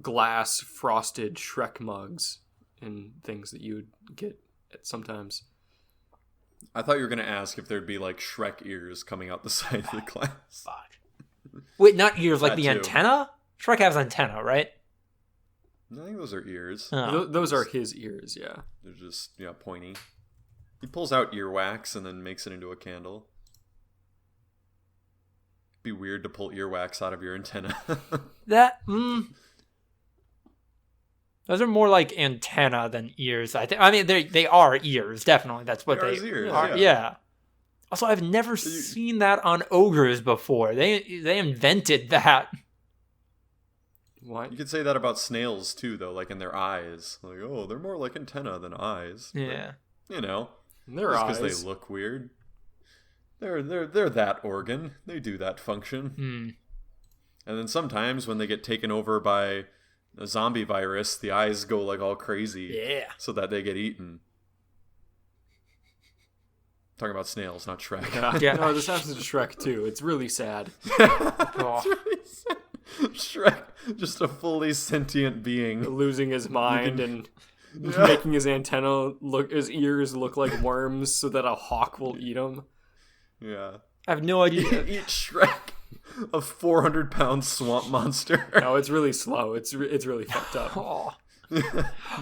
[SPEAKER 2] glass frosted Shrek mugs and things that you would get sometimes.
[SPEAKER 3] I thought you were gonna ask if there'd be like Shrek ears coming out the side of the glass.
[SPEAKER 1] Fuck. Wait, not ears, like
[SPEAKER 3] That
[SPEAKER 1] the
[SPEAKER 3] too.
[SPEAKER 1] antenna? Shrek has antenna, right?
[SPEAKER 3] I think those are ears.
[SPEAKER 1] Oh.
[SPEAKER 2] Those are his ears, yeah.
[SPEAKER 3] They're just pointy. He pulls out earwax and then makes it into a candle. Be weird to pull earwax out of your antenna.
[SPEAKER 1] Those are more like antenna than ears, I think. I mean, they are ears, definitely. That's what they
[SPEAKER 3] ears,
[SPEAKER 1] are. Yeah. Also, I've never seen that on ogres before. They invented that.
[SPEAKER 2] What?
[SPEAKER 3] You could say that about snails too, though, like in their eyes. Like, oh, they're more like antenna than eyes.
[SPEAKER 1] Yeah.
[SPEAKER 3] But,
[SPEAKER 2] Their
[SPEAKER 3] just
[SPEAKER 2] eyes.
[SPEAKER 3] because they look weird. They're that organ. They do that function. And then sometimes when they get taken over by a zombie virus, the eyes go like all crazy.
[SPEAKER 1] Yeah.
[SPEAKER 3] So that they get eaten. Talking about snails, not Shrek.
[SPEAKER 2] Yeah. No, this happens to Shrek too. It's really sad.
[SPEAKER 1] Oh.
[SPEAKER 3] Shrek, just a fully sentient being.
[SPEAKER 2] Losing his mind and making his his ears look like worms so that a hawk will eat him.
[SPEAKER 3] Yeah.
[SPEAKER 1] I have no idea.
[SPEAKER 3] Eat Shrek, a 400-pound swamp monster.
[SPEAKER 2] No, it's really slow. It's really fucked up.
[SPEAKER 1] Oh.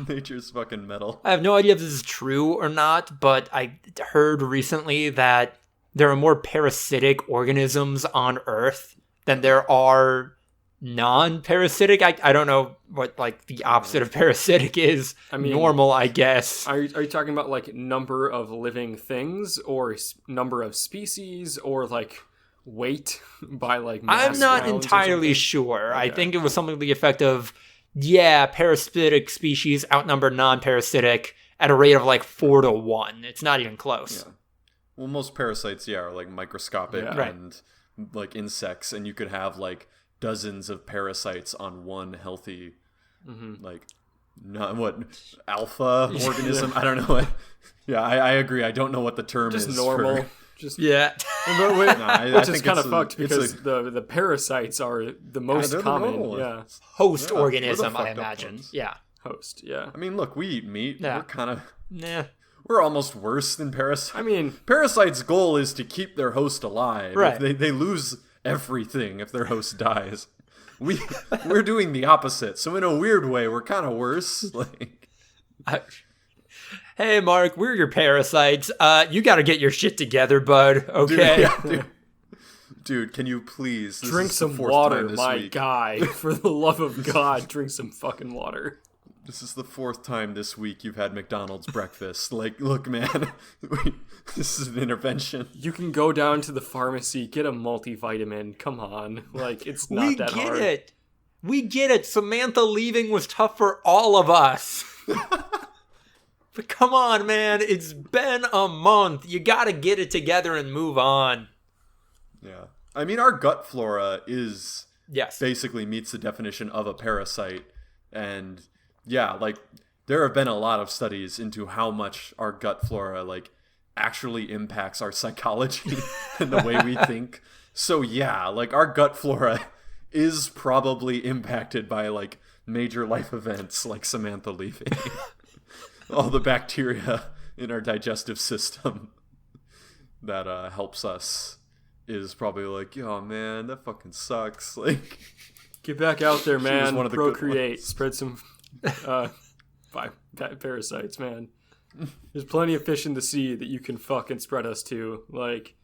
[SPEAKER 3] Nature's fucking metal.
[SPEAKER 1] I have no idea if this is true or not, but I heard recently that there are more parasitic organisms on Earth than there are non-parasitic. I don't know what like the opposite of parasitic is. I mean, normal, I guess.
[SPEAKER 2] Are you talking about like number of living things or number of species or like weight by like mass
[SPEAKER 1] I'm not
[SPEAKER 2] pounds
[SPEAKER 1] entirely sure.
[SPEAKER 2] Okay.
[SPEAKER 1] I think it was something to the effect of, yeah, parasitic species outnumber non-parasitic at a rate of like 4-1. It's not even close.
[SPEAKER 3] Yeah. Well, most parasites, are like microscopic and like insects, and you could have like dozens of parasites on one healthy, like, alpha organism? I don't know what. Yeah, I agree. I don't know what the term is.
[SPEAKER 2] Just normal.
[SPEAKER 3] For...
[SPEAKER 1] Yeah.
[SPEAKER 2] Which is kind of fucked because the parasites are the most common. Yeah.
[SPEAKER 1] Host organism, I imagine.
[SPEAKER 3] Ones.
[SPEAKER 1] Yeah.
[SPEAKER 2] Host, yeah.
[SPEAKER 3] I mean, look, we eat meat.
[SPEAKER 1] Yeah.
[SPEAKER 3] We're kind of...
[SPEAKER 1] Nah.
[SPEAKER 3] We're almost worse than parasites.
[SPEAKER 2] I mean...
[SPEAKER 3] Parasites' goal is to keep their host alive.
[SPEAKER 1] Right.
[SPEAKER 3] If they lose everything if their host dies. We're doing the opposite. So in a weird way, we're kind of worse. Like...
[SPEAKER 1] Hey, Mark, we're your parasites. You got to get your shit together, bud. Okay.
[SPEAKER 3] Dude, can you please
[SPEAKER 2] drink some water, my guy? For the love of God, drink some fucking water.
[SPEAKER 3] This is the 4th time this week you've had McDonald's breakfast. Like, look, man, this is an intervention.
[SPEAKER 2] You can go down to the pharmacy, get a multivitamin. Come on. Like, it's not that hard.
[SPEAKER 1] We get it. Samantha leaving was tough for all of us. But come on, man. It's been a month. You gotta get it together and move on.
[SPEAKER 3] Yeah. I mean, our gut flora is...
[SPEAKER 1] Yes.
[SPEAKER 3] Basically meets the definition of a parasite. And, yeah, like, there have been a lot of studies into how much our gut flora, like, actually impacts our psychology and the way we think. So, yeah, like, our gut flora is probably impacted by, like, major life events like Samantha leaving. All the bacteria in our digestive system that helps us is probably like, oh man, that fucking sucks. Like,
[SPEAKER 2] get back out there, man.
[SPEAKER 3] One of the
[SPEAKER 2] procreate, spread some parasites, man. There's plenty of fish in the sea that you can fucking spread us to. Like,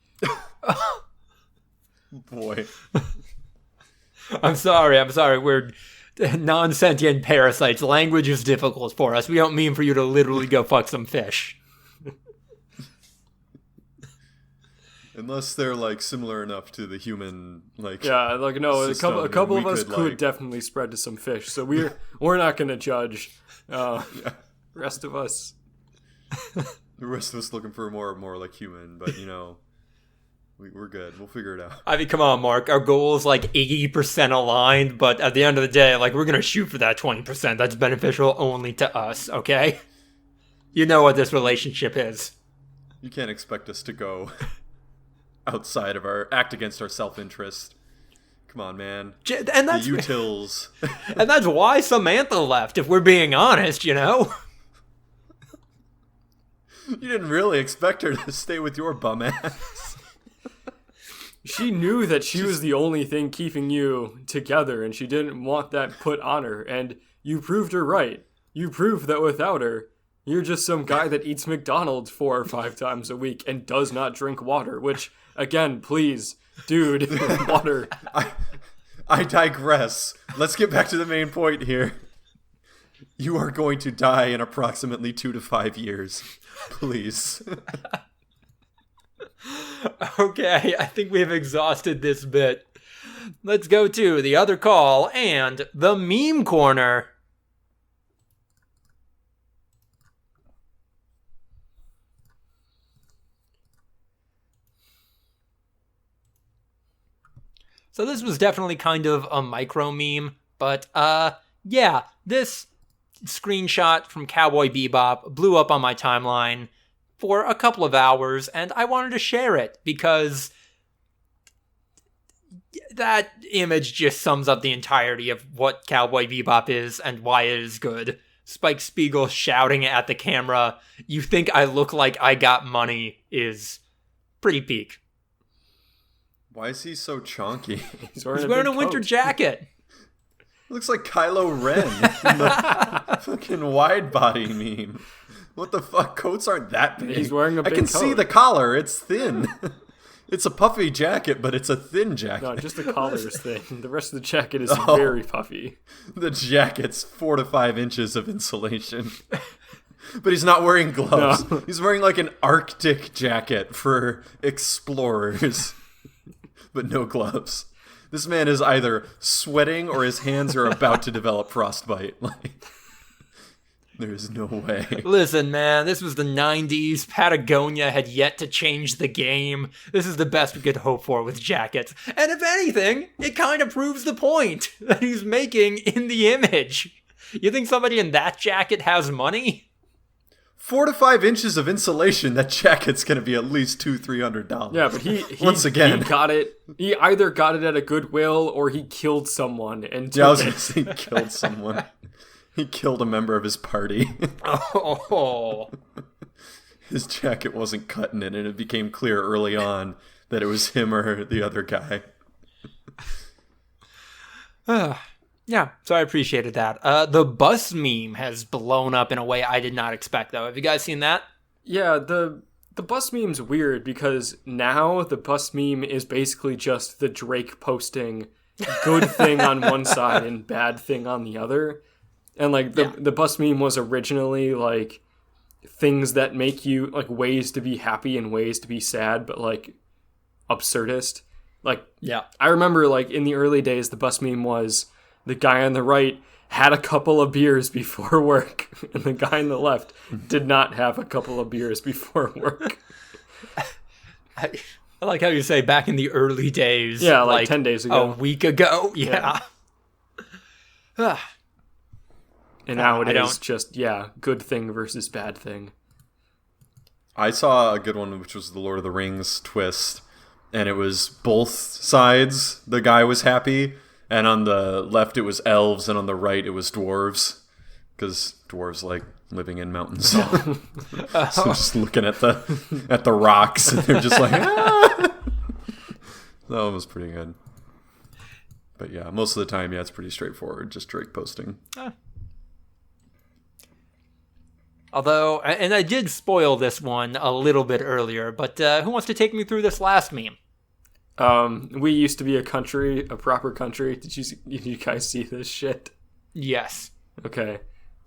[SPEAKER 3] boy,
[SPEAKER 1] I'm sorry. We're non-sentient parasites. Language is difficult for us. We don't mean for you to literally go fuck some fish.
[SPEAKER 3] Unless they're like similar enough to the human, like,
[SPEAKER 2] yeah, like no, a couple of us could
[SPEAKER 3] like...
[SPEAKER 2] definitely spread to some fish. So we're not gonna judge. Rest of us,
[SPEAKER 3] the rest of us looking for more like human, but we're good. We'll figure it out.
[SPEAKER 1] I mean, come on, Mark. Our goal is like 80% aligned, but at the end of the day, like, we're gonna shoot for that 20% that's beneficial only to us. Okay? You know what this relationship is.
[SPEAKER 3] You can't expect us to go outside of act against our self-interest. Come on, man.
[SPEAKER 1] And that's
[SPEAKER 3] the utils.
[SPEAKER 1] And that's why Samantha left, if we're being honest,
[SPEAKER 3] You didn't really expect her to stay with your bum ass.
[SPEAKER 2] She knew that she was the only thing keeping you together, and she didn't want that put on her, and you proved her right. You proved that without her, you're just some guy that eats McDonald's 4 or 5 times a week and does not drink water, which, again, please, dude, water.
[SPEAKER 3] I digress. Let's get back to the main point here. You are going to die in approximately 2 to 5 years. Please.
[SPEAKER 1] Okay, I think we've exhausted this bit. Let's go to the other call and the meme corner. So this was definitely kind of a micro meme, but yeah, this screenshot from Cowboy Bebop blew up on my timeline for a couple of hours, and I wanted to share it because that image just sums up the entirety of what Cowboy Bebop is and why it is good. Spike Spiegel shouting at the camera, "You think I look like I got money," is pretty peak.
[SPEAKER 3] Why is he so chonky?
[SPEAKER 2] He's
[SPEAKER 1] wearing a winter jacket.
[SPEAKER 3] Looks like Kylo Ren in the fucking wide body meme. What the fuck? Coats aren't that big.
[SPEAKER 2] He's wearing a big
[SPEAKER 3] I can
[SPEAKER 2] coat.
[SPEAKER 3] see the collar. It's thin. It's a puffy jacket, but it's a thin jacket.
[SPEAKER 2] No, just the collar's thin. The rest of the jacket is very puffy.
[SPEAKER 3] The jacket's 4 to 5 inches of insulation. But he's not wearing gloves. No. He's wearing like an Arctic jacket for explorers. But no gloves. This man is either sweating or his hands are about to develop frostbite. Like, there's no way.
[SPEAKER 1] Listen, man, this was the 90s. Patagonia had yet to change the game. This is the best we could hope for with jackets. And if anything, it kind of proves the point that he's making in the image. You think somebody in that jacket has money?
[SPEAKER 3] 4 to 5 inches of insulation, that jacket's going to be at least $200-$300.
[SPEAKER 2] Yeah, but he
[SPEAKER 3] once again,
[SPEAKER 2] he got it. He either got it at a Goodwill or he killed someone and
[SPEAKER 3] yeah, I was going to say he killed someone. He killed a member of his party.
[SPEAKER 1] Oh.
[SPEAKER 3] His jacket wasn't cutting it, and it became clear early on that it was him or the other guy.
[SPEAKER 1] Yeah, so I appreciated that. The bus meme has blown up in a way I did not expect, though. Have you guys seen that?
[SPEAKER 2] Yeah, the bus meme's weird because now the bus meme is basically just the Drake posting good thing on one side and bad thing on the other. And like the bus meme was originally like things that make you like ways to be happy and ways to be sad, but like absurdist. Like,
[SPEAKER 1] yeah,
[SPEAKER 2] I remember like in the early days, the bus meme was the guy on the right had a couple of beers before work, and the guy on the left did not have a couple of beers before work.
[SPEAKER 1] I like how you say back in the early days.
[SPEAKER 2] Yeah, like 10 days ago.
[SPEAKER 1] A week ago. Yeah.
[SPEAKER 2] And now it is just, good thing versus bad thing.
[SPEAKER 3] I saw a good one, which was the Lord of the Rings twist, and it was both sides. The guy was happy, and on the left it was elves, and on the right it was dwarves, because dwarves like living in mountains. So just looking at the rocks, and they're just like, ah! That one was pretty good. But yeah, most of the time, it's pretty straightforward, just Drake posting.
[SPEAKER 1] Although, and I did spoil this one a little bit earlier, but who wants to take me through this last meme?
[SPEAKER 2] We used to be a country, a proper country. Did you guys see this shit?
[SPEAKER 1] Yes.
[SPEAKER 2] Okay.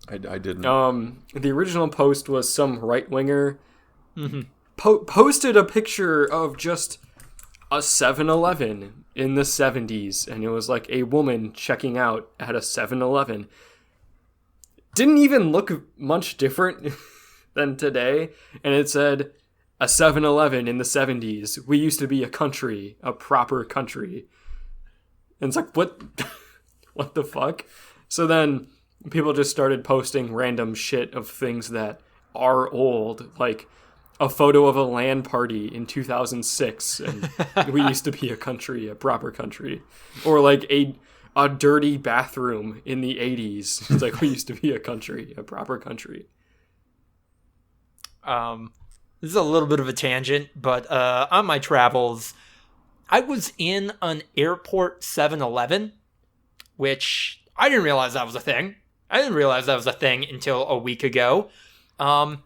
[SPEAKER 3] I didn't.
[SPEAKER 2] The original post was some right-winger posted a picture of just a 7-Eleven in the 70s, and it was like a woman checking out at a 7-Eleven. Didn't even look much different than today, and it said, a 7-Eleven in the 70s. We used to be a country, a proper country. And it's like, what? What the fuck? So then people just started posting random shit of things that are old, like a photo of a LAN party in 2006, and we used to be a country, a proper country. Or like a dirty bathroom in the 80s. It's like, we used to be a country, a proper country.
[SPEAKER 1] This is a little bit of a tangent, but on my travels, I was in an airport 7-Eleven, which I didn't realize that was a thing. I didn't realize that was a thing until a week ago. And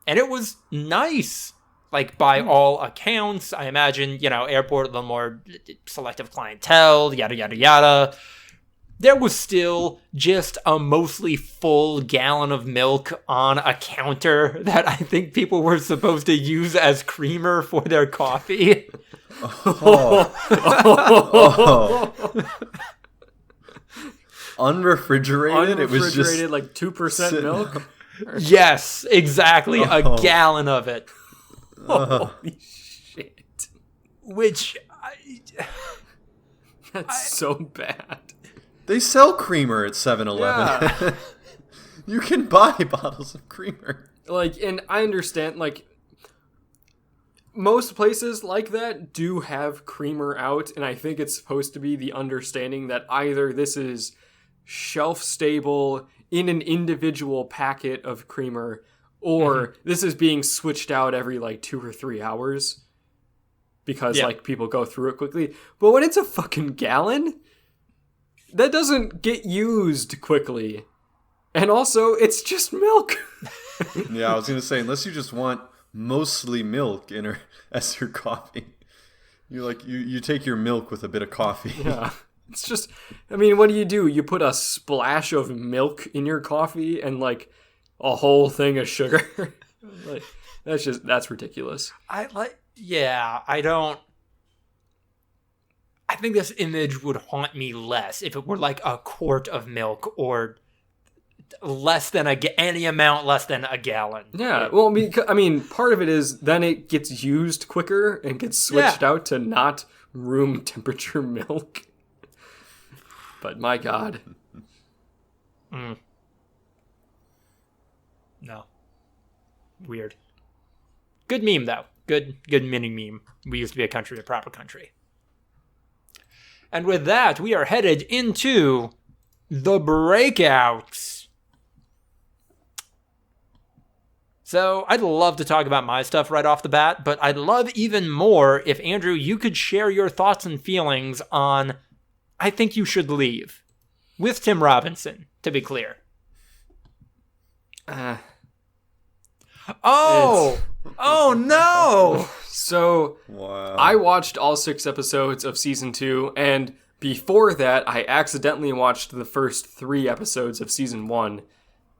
[SPEAKER 1] it was nice. Like, by all accounts, I imagine, airport, a little more selective clientele, yada, yada, yada. There was still just a mostly full gallon of milk on a counter that I think people were supposed to use as creamer for their coffee.
[SPEAKER 3] Unrefrigerated? It was just
[SPEAKER 2] like 2% milk?
[SPEAKER 1] Yes, exactly. A gallon of it.
[SPEAKER 2] Holy shit.
[SPEAKER 1] Which...
[SPEAKER 2] That's so bad.
[SPEAKER 3] They sell creamer at 7-Eleven.
[SPEAKER 2] Yeah.
[SPEAKER 3] You can buy bottles of creamer.
[SPEAKER 2] Like, and I understand, like, most places like that do have creamer out, and I think it's supposed to be the understanding that either this is shelf-stable in an individual packet of creamer, or this is being switched out every, 2 or 3 hours because, people go through it quickly. But when it's a fucking gallon, that doesn't get used quickly. And also, it's just milk.
[SPEAKER 3] Yeah, I was going to say, unless you just want mostly milk as your coffee. You take your milk with a bit of coffee.
[SPEAKER 2] Yeah. It's just, what do? You put a splash of milk in your coffee and, a whole thing of sugar? That's ridiculous.
[SPEAKER 1] I think this image would haunt me less if it were a quart of milk or less than any amount less than a gallon.
[SPEAKER 2] Yeah, well, part of it is then it gets used quicker and gets switched out to not room temperature milk. But my God.
[SPEAKER 1] No. Weird. Good meme, though. Good mini meme. We used to be a country, a proper country. And with that, we are headed into the breakouts. So I'd love to talk about my stuff right off the bat, but I'd love even more if, Andrew, you could share your thoughts and feelings on I Think You Should Leave with Tim Robinson, to be clear. Oh no!
[SPEAKER 2] So,
[SPEAKER 3] wow.
[SPEAKER 2] I watched all 6 episodes of season 2, and before that, I accidentally watched the first 3 episodes of season 1,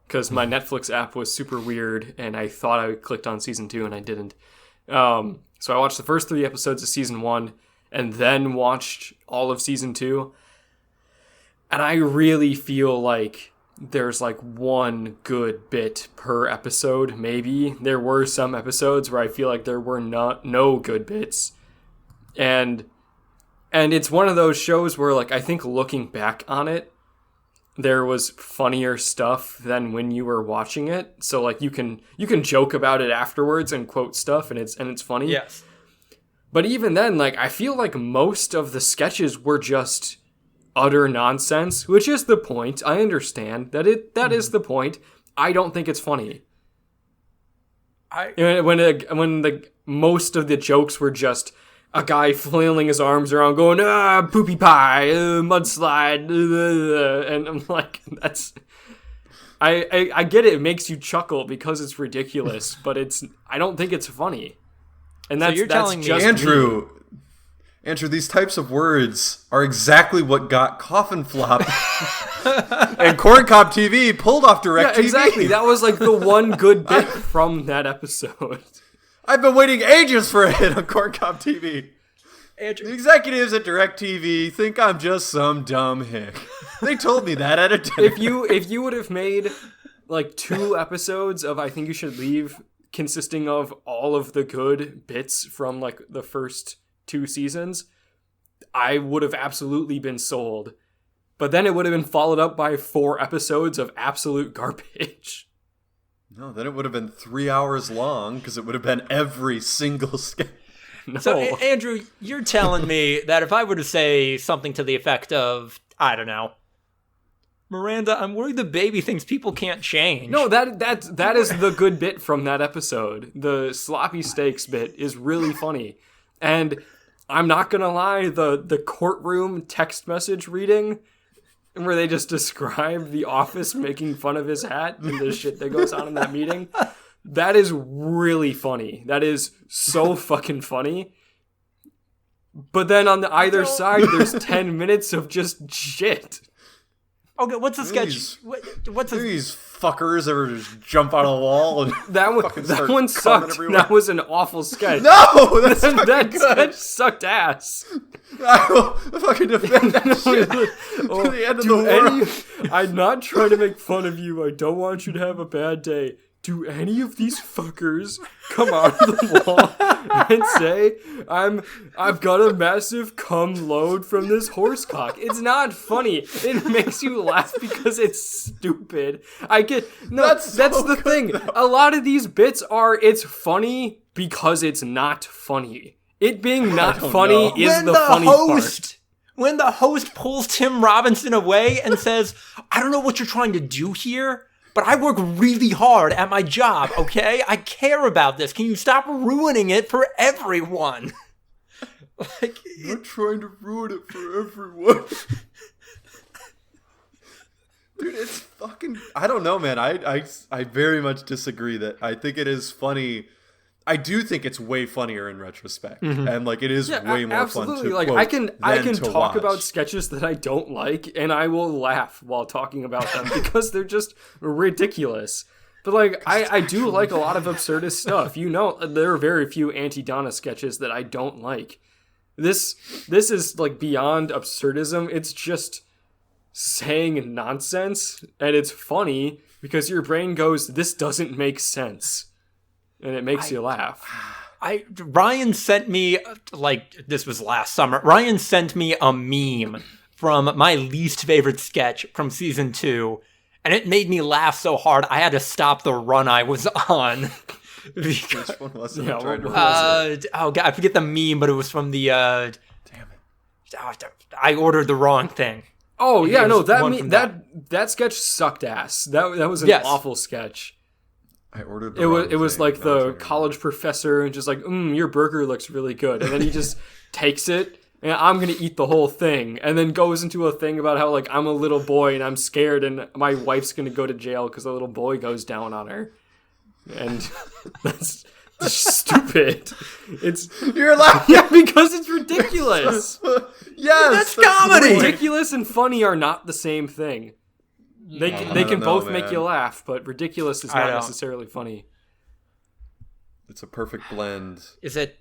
[SPEAKER 2] because my Netflix app was super weird, and I thought I clicked on season 2, and I didn't. So I watched the first 3 episodes of season 1, and then watched all of season 2, and I really feel like there's one good bit per episode, maybe. There were some episodes where I feel like there were no good bits. And it's one of those shows where I think looking back on it, there was funnier stuff than when you were watching it. So you can joke about it afterwards and quote stuff and it's funny.
[SPEAKER 1] Yes.
[SPEAKER 2] But even then, I feel like most of the sketches were just utter nonsense, which is the point. I understand that is the point. I don't think it's funny. When most of the jokes were just a guy flailing his arms around, going poopy pie, mudslide, and I'm like, that's. I get it. It makes you chuckle because it's ridiculous, but I don't think it's funny. And that's,
[SPEAKER 1] so you're telling me,
[SPEAKER 3] Andrew, these types of words are exactly what got Coffin Flop and Corn Cob TV pulled off DirecTV.
[SPEAKER 2] Yeah, exactly. That was the one good bit from that episode.
[SPEAKER 3] I've been waiting ages for a hit on Corn Cob TV.
[SPEAKER 1] Andrew.
[SPEAKER 3] The executives at DirecTV think I'm just some dumb hick. They told me that at a dinner.
[SPEAKER 2] If you would have made 2 episodes of I Think You Should Leave consisting of all of the good bits from the first 2 seasons, I would have absolutely been sold. But then it would have been followed up by 4 episodes of absolute garbage.
[SPEAKER 3] No, then it would have been 3 hours long because it would have been every single sketch.
[SPEAKER 2] No.
[SPEAKER 1] So, Andrew, you're telling me that if I were to say something to the effect of, I don't know, Miranda, I'm worried the baby thinks people can't change.
[SPEAKER 2] No, that is the good bit from that episode. The sloppy steaks bit is really funny. And I'm not gonna lie, the courtroom text message reading where they just describe the office making fun of his hat and the shit that goes on in that meeting, that is really funny. That is so fucking funny. But then on the either side, there's 10 minutes of just shit.
[SPEAKER 1] Okay, what's the sketch? What's
[SPEAKER 3] these fuckers ever just jump on a wall and
[SPEAKER 2] that one sucked.
[SPEAKER 3] Everywhere.
[SPEAKER 2] That was an awful sketch.
[SPEAKER 3] No, that's
[SPEAKER 2] that sketch sucked ass.
[SPEAKER 3] I will fucking defend that shit to the end of the world.
[SPEAKER 2] I'm not trying to make fun of you. I don't want you to have a bad day. Do any of these fuckers come out of the wall and say, I've got a massive cum load from this horse cock? It's not funny. It makes you laugh because it's stupid. That's the thing. Though. A lot of these bits it's funny because it's not funny. It being not funny is the funny part.
[SPEAKER 1] When the host pulls Tim Robinson away and says, I don't know what you're trying to do here, but I work really hard at my job, okay? I care about this. Can you stop ruining it for everyone?
[SPEAKER 3] You're trying to ruin it for everyone. Dude, it's fucking... I don't know, man. I very much disagree that I think it is funny. I do think it's way funnier in retrospect. Mm-hmm. And, it is way more fun to
[SPEAKER 2] like,
[SPEAKER 3] quote
[SPEAKER 2] I can
[SPEAKER 3] to
[SPEAKER 2] talk
[SPEAKER 3] watch.
[SPEAKER 2] about sketches that I don't like, and I will laugh while talking about them because they're just ridiculous. But, I do like a lot of absurdist stuff. You know, there are very few Anti-Donna sketches that I don't like. This is, beyond absurdism. It's just saying nonsense, and it's funny because your brain goes, this doesn't make sense. And it makes you laugh.
[SPEAKER 1] Ryan sent me, this was last summer, Ryan sent me a meme from my least favorite sketch from season 2, and it made me laugh so hard I had to stop the run I was on.
[SPEAKER 3] Which one was it?
[SPEAKER 1] Oh god, I forget the meme, but it was from the, damn it. I ordered the wrong thing.
[SPEAKER 2] Oh, yeah, no, that sketch sucked ass. That was an awful sketch.
[SPEAKER 3] I ordered
[SPEAKER 2] it was like the college professor and just your burger looks really good, and then he just takes it and I'm gonna eat the whole thing, and then goes into a thing about how I'm a little boy and I'm scared and my wife's gonna go to jail because the little boy goes down on her, and that's stupid.
[SPEAKER 3] You're laughing,
[SPEAKER 2] yeah, because it's ridiculous.
[SPEAKER 3] Yes,
[SPEAKER 1] that's comedy.
[SPEAKER 2] Ridiculous and funny are not the same thing. They can both make you laugh, but ridiculous is not necessarily funny.
[SPEAKER 3] It's a perfect blend.
[SPEAKER 1] Is it?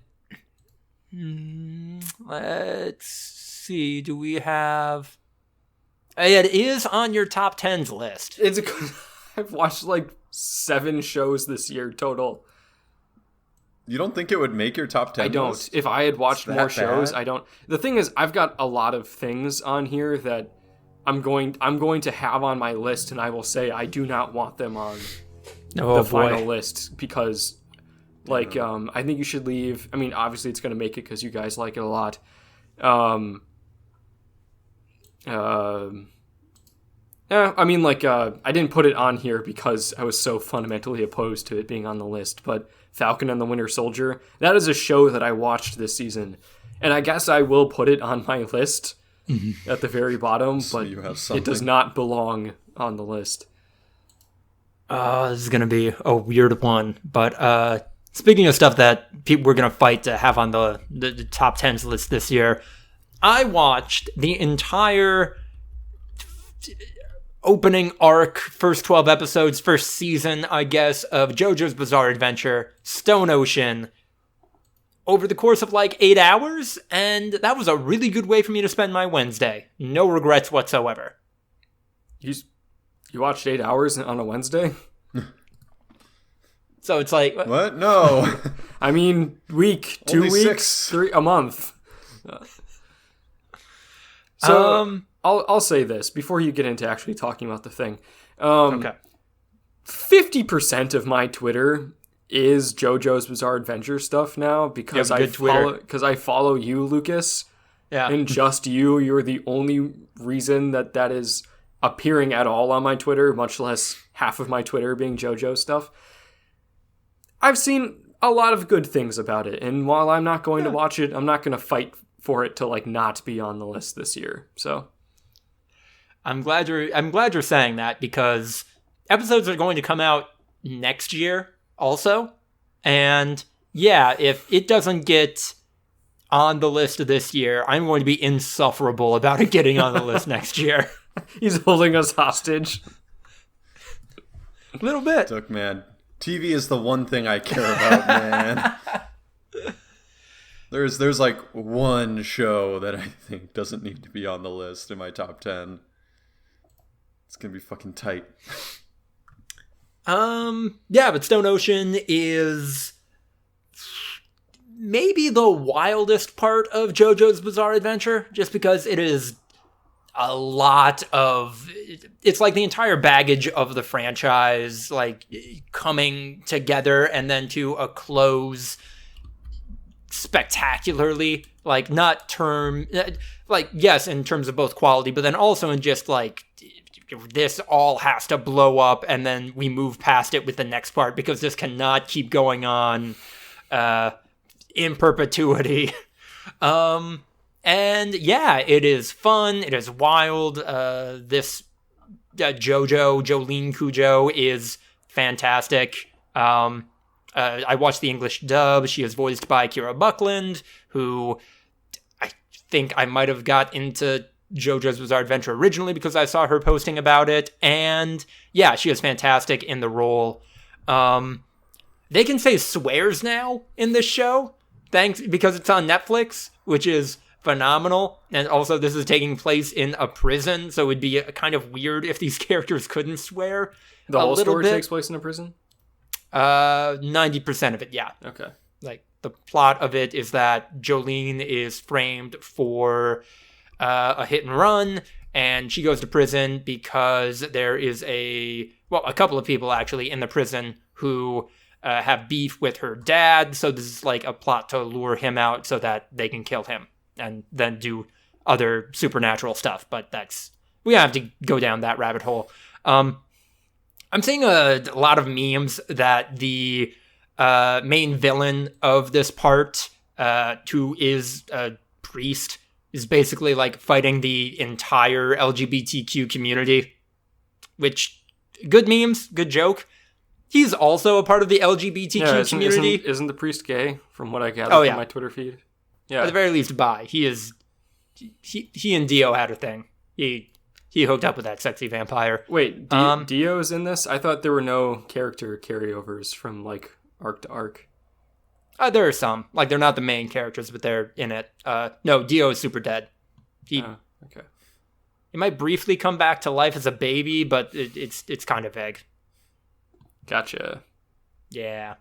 [SPEAKER 1] Let's see. Do we have? It is on your top 10s list.
[SPEAKER 2] I've watched 7 shows this year total.
[SPEAKER 3] You don't think it would make your top 10
[SPEAKER 2] I don't.
[SPEAKER 3] list?
[SPEAKER 2] If I had watched more shows,
[SPEAKER 3] bad?
[SPEAKER 2] I don't. The thing is, I've got a lot of things on here that I'm going to have on my list, and I will say I do not want them on final list because, I think you should leave. I mean, obviously it's going to make it because you guys like it a lot. I didn't put it on here because I was so fundamentally opposed to it being on the list, but Falcon and the Winter Soldier, that is a show that I watched this season, and I guess I will put it on my list. At the very bottom,
[SPEAKER 3] so
[SPEAKER 2] but it does not belong on the list.
[SPEAKER 1] This is going to be a weird one, but speaking of stuff that people were going to fight to have on the top 10s list this year, I watched the entire opening arc, first 12 episodes, first season, I guess, of JoJo's Bizarre Adventure, Stone Ocean, over the course of 8 hours, and that was a really good way for me to spend my Wednesday. No regrets whatsoever.
[SPEAKER 2] You watched 8 hours on a Wednesday?
[SPEAKER 1] So it's like...
[SPEAKER 3] What? No.
[SPEAKER 2] I mean, week, 2
[SPEAKER 3] Only
[SPEAKER 2] weeks,
[SPEAKER 3] 6.
[SPEAKER 2] 3, a month. So, I'll say this before you get into actually talking about the thing.
[SPEAKER 1] Okay.
[SPEAKER 2] 50% of my Twitter is JoJo's Bizarre Adventure stuff now because I follow you, Lucas.
[SPEAKER 1] Yeah.
[SPEAKER 2] And just you're the only reason that is appearing at all on my Twitter, much less half of my Twitter being JoJo stuff. I've seen a lot of good things about it, and while I'm not going to watch it, I'm not going to fight for it to like not be on the list this year. So
[SPEAKER 1] I'm glad you're saying that, because episodes are going to come out next year also. And yeah, if it doesn't get on the list this year, I'm going to be insufferable about it getting on the list next year.
[SPEAKER 2] He's holding us hostage.
[SPEAKER 1] A little bit.
[SPEAKER 3] Look, man, TV is the one thing I care about, man. There's like one show that I think doesn't need to be on the list in my top 10. It's gonna be fucking tight.
[SPEAKER 1] Yeah, but Stone Ocean is maybe the wildest part of JoJo's Bizarre Adventure, just because it is a lot of, it's like the entire baggage of the franchise, like, coming together and then to a close spectacularly, like, not term, like, yes, in terms of both quality, but then also in just, like, this all has to blow up and then we move past it with the next part, because this cannot keep going on in perpetuity. And yeah, it is fun. It is wild. This JoJo, Jolene Cujo, is fantastic. I watched the English dub. She is voiced by Kira Buckland, who I think I might have got into JoJo's Bizarre Adventure originally because I saw her posting about it. And yeah, she is fantastic in the role. They can say swears now in this show, because it's on Netflix, which is phenomenal. And also, this is taking place in a prison, so it would be kind of weird if these characters couldn't swear.
[SPEAKER 2] The whole story takes place in a prison?
[SPEAKER 1] 90% of it, yeah.
[SPEAKER 2] Okay.
[SPEAKER 1] Like, the plot of it is that Jolene is framed for a hit and run, and she goes to prison because there is a couple of people actually in the prison who have beef with her dad, so this is like a plot to lure him out so that they can kill him and then do other supernatural stuff, but we have to go down that rabbit hole. I'm seeing a lot of memes that the main villain of this part, who is a priest, is basically like fighting the entire LGBTQ community, which, good memes, good joke. He's also a part of the LGBTQ community.
[SPEAKER 2] Isn't the priest gay, from what I gather from my Twitter feed? Yeah.
[SPEAKER 1] At the very least, bi. He and Dio had a thing. He hooked up with that sexy vampire.
[SPEAKER 2] Wait, Dio's in this? I thought there were no character carryovers from, like, arc to arc.
[SPEAKER 1] There are some. Like, they're not the main characters, but they're in it. No, Dio is super dead.
[SPEAKER 2] Okay.
[SPEAKER 1] He might briefly come back to life as a baby, but it's kind of vague.
[SPEAKER 2] Gotcha.
[SPEAKER 1] Yeah.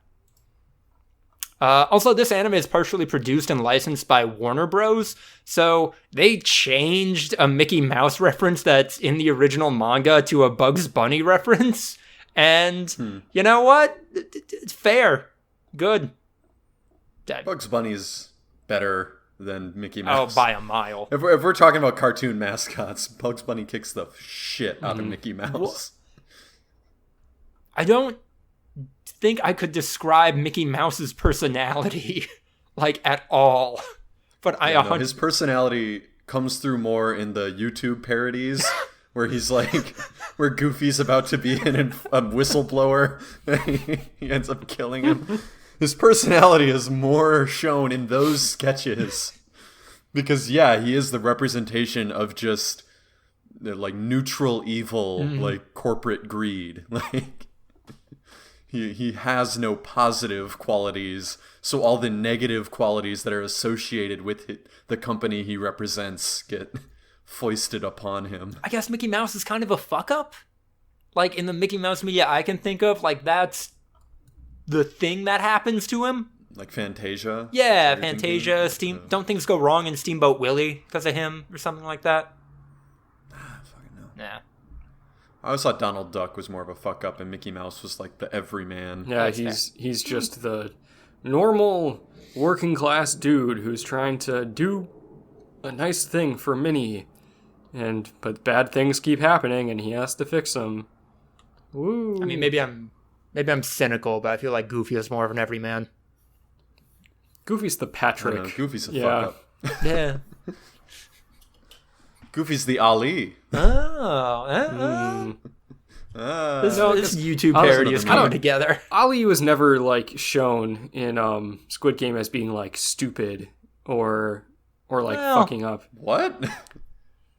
[SPEAKER 1] Also, this anime is partially produced and licensed by Warner Bros., so they changed a Mickey Mouse reference that's in the original manga to a Bugs Bunny reference, and you know what? It's fair. Good.
[SPEAKER 3] Bugs Bunny's better than Mickey Mouse.
[SPEAKER 1] Oh, by a mile.
[SPEAKER 3] If we're talking about cartoon mascots, Bugs Bunny kicks the shit out of Mickey Mouse.
[SPEAKER 1] I don't think I could describe Mickey Mouse's personality like at all, but
[SPEAKER 3] his personality comes through more in the YouTube parodies where he's like, where Goofy's about to be a whistleblower and he ends up killing him. His personality is more shown in those sketches because he is the representation of just like neutral evil, like corporate greed. Like he has no positive qualities, so all the negative qualities that are associated with the company he represents get foisted upon him.
[SPEAKER 1] I guess Mickey Mouse is kind of a fuck up. Like in the Mickey Mouse media I can think of, like that's the thing that happens to him.
[SPEAKER 3] Like Fantasia?
[SPEAKER 1] Yeah, Fantasia. Don't things go wrong in Steamboat Willie because of him or something like that?
[SPEAKER 3] Fucking no.
[SPEAKER 1] Nah.
[SPEAKER 3] I always thought Donald Duck was more of a fuck up and Mickey Mouse was like the everyman.
[SPEAKER 2] Yeah, he's just the normal working class dude who's trying to do a nice thing for Minnie But bad things keep happening, and he has to fix them. Woo.
[SPEAKER 1] I mean, maybe I'm cynical, but I feel like Goofy is more of an everyman.
[SPEAKER 2] Goofy's the Patrick.
[SPEAKER 3] Goofy's a fuck up.
[SPEAKER 1] Yeah.
[SPEAKER 3] Goofy's the Ali.
[SPEAKER 1] Oh. This YouTube parody is coming together.
[SPEAKER 2] Ali was never like shown in Squid Game as being like stupid or like fucking up.
[SPEAKER 3] What?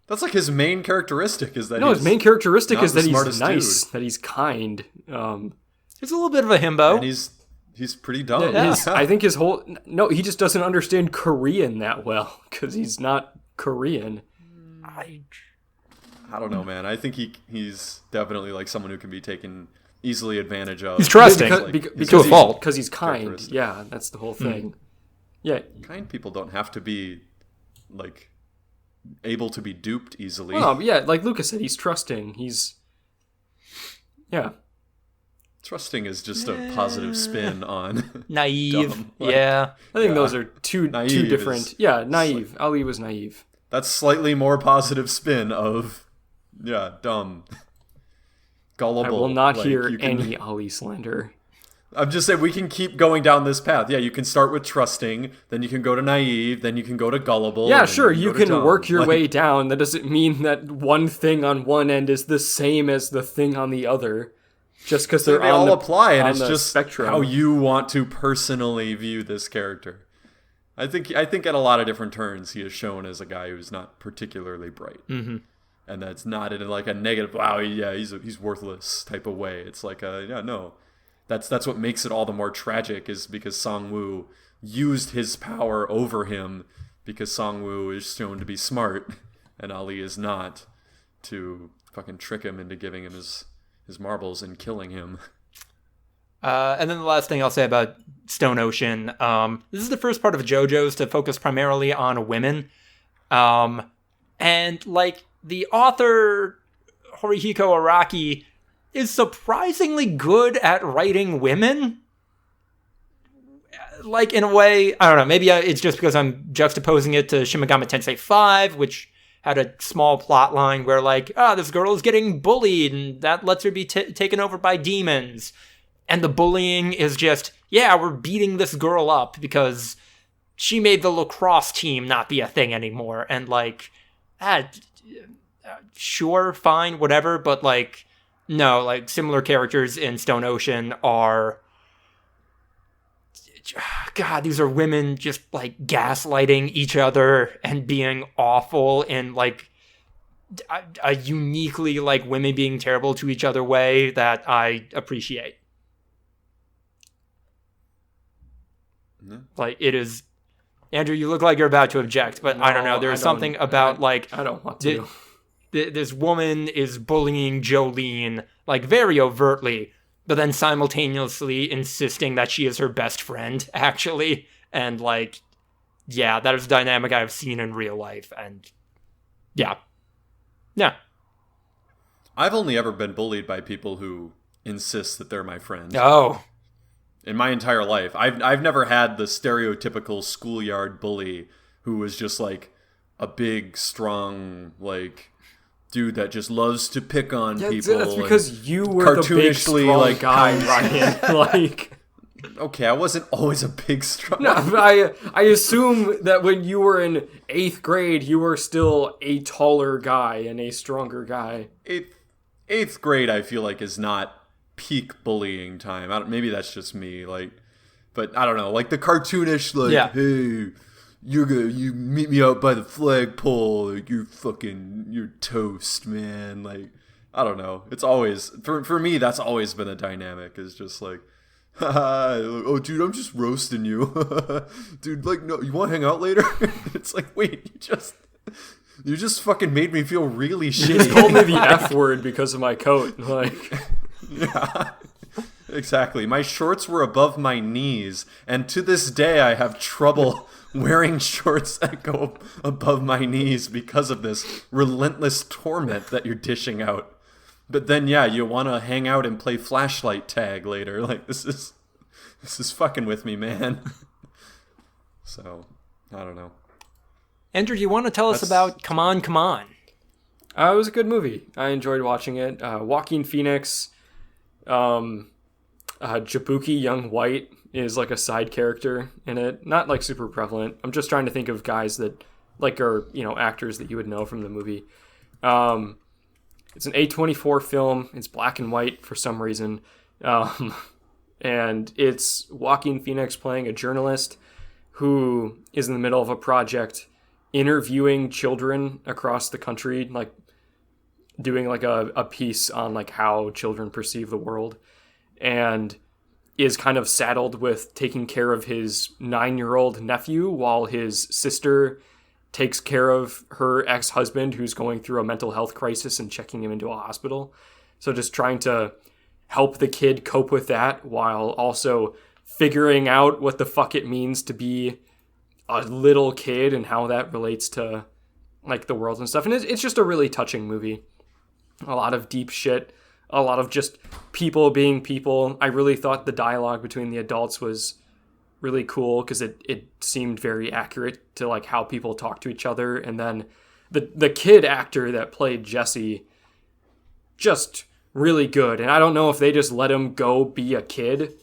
[SPEAKER 3] That's like his main characteristic is that
[SPEAKER 2] his main characteristic is that he's nice,
[SPEAKER 3] dude.
[SPEAKER 2] that he's kind.
[SPEAKER 1] He's a little bit of a himbo.
[SPEAKER 3] And he's pretty dumb.
[SPEAKER 2] I think his whole he just doesn't understand Korean that well because he's not Korean.
[SPEAKER 3] I don't know, man. I think he's definitely like someone who can be taken easily advantage of.
[SPEAKER 1] He's trusting
[SPEAKER 2] because
[SPEAKER 1] to a fault.
[SPEAKER 2] Because he's kind. Yeah, that's the whole thing. Yeah,
[SPEAKER 3] kind people don't have to be like able to be duped easily.
[SPEAKER 2] Well, yeah, like Lucas said, he's trusting.
[SPEAKER 3] Trusting is just a positive spin on
[SPEAKER 1] naive.
[SPEAKER 3] Dumb.
[SPEAKER 1] Yeah,
[SPEAKER 2] I think those are two different. Naive. Like, Ali was naive.
[SPEAKER 3] That's slightly more positive spin of dumb, gullible.
[SPEAKER 2] I will not hear any Ali slander.
[SPEAKER 3] I'm just saying we can keep going down this path. Yeah, you can start with trusting, then you can go to naive, then you can go to gullible.
[SPEAKER 2] Yeah, sure, you can work your way down. That doesn't mean that one thing on one end is the same as the thing on the other. Just because they
[SPEAKER 3] all apply, and it's just
[SPEAKER 2] spectrum.
[SPEAKER 3] How you want to personally view this character. I think at a lot of different turns he is shown as a guy who's not particularly bright, and that's not in like a negative. Wow, he's worthless type of way. It's like no. That's what makes it all the more tragic is because Song-woo used his power over him because Song-woo is shown to be smart and Ali is not, to fucking trick him into giving him his marbles and killing him.
[SPEAKER 1] And then the last thing I'll say about Stone Ocean, this is the first part of JoJo's to focus primarily on women. And like the author Horihiko Araki is surprisingly good at writing women. Like, in a way, I don't know, maybe it's just because I'm juxtaposing it to Shin Megami Tensei 5, which had a small plot line where, like, this girl is getting bullied, and that lets her be taken over by demons. And the bullying is just, we're beating this girl up because she made the lacrosse team not be a thing anymore. And, like, sure, fine, whatever, but, like, no, like, similar characters in Stone Ocean are... God, these are women just, like, gaslighting each other and being awful in, like, a uniquely, like, women being terrible to each other way that I appreciate. Mm-hmm. Like, it is... Andrew, you look like you're about to object, but no, I don't know. There's something about, like...
[SPEAKER 2] I don't want to.
[SPEAKER 1] This woman is bullying Jolene, like, very overtly, but then simultaneously insisting that she is her best friend, actually. And, like, that is a dynamic I've seen in real life, and yeah.
[SPEAKER 3] I've only ever been bullied by people who insist that they're my friend.
[SPEAKER 1] Oh.
[SPEAKER 3] In my entire life. I've never had the stereotypical schoolyard bully who was just, like, a big, strong, like... dude that just loves to pick on people.
[SPEAKER 2] That's because you were the big, strong like, guy, Ryan. Like,
[SPEAKER 3] okay, I wasn't always a big, strong.
[SPEAKER 2] No, I assume that when you were in 8th grade, you were still a taller guy and a stronger guy.
[SPEAKER 3] 8th grade, I feel like, is not peak bullying time. Maybe that's just me. Like, but I don't know. Like the cartoonish, like, hey. You meet me out by the flagpole, like you're toast, man. Like, I don't know. It's always, for me, that's always been a dynamic, is just like, oh, dude, I'm just roasting you. Dude, like, no, you want to hang out later? It's like, wait, you just fucking made me feel really shitty.
[SPEAKER 2] You just called me the F word because of my coat. Like,
[SPEAKER 3] yeah. Exactly. My shorts were above my knees, and to this day I have trouble wearing shorts that go above my knees because of this relentless torment that you're dishing out. But then, you want to hang out and play flashlight tag later. Like, this is fucking with me, man. So, I don't know.
[SPEAKER 1] Andrew, do you want to tell us about Come On, Come On?
[SPEAKER 2] It was a good movie. I enjoyed watching it. Joaquin Phoenix, Jabuki Young White is like a side character in it. Not like super prevalent. I'm just trying to think of guys that like are, actors that you would know from the movie. It's an A24 film. It's black and white for some reason. And it's Joaquin Phoenix playing a journalist who is in the middle of a project interviewing children across the country, like doing like a piece on like how children perceive the world, and is kind of saddled with taking care of his 9-year-old nephew while his sister takes care of her ex-husband who's going through a mental health crisis and checking him into a hospital. So just trying to help the kid cope with that while also figuring out what the fuck it means to be a little kid and how that relates to like the world and stuff. And it's just a really touching movie. A lot of deep shit, a lot of just people being people. I really thought the dialogue between the adults was really cool because it seemed very accurate to like how people talk to each other. And then the kid actor that played Jesse, just really good. And I don't know if they just let him go be a kid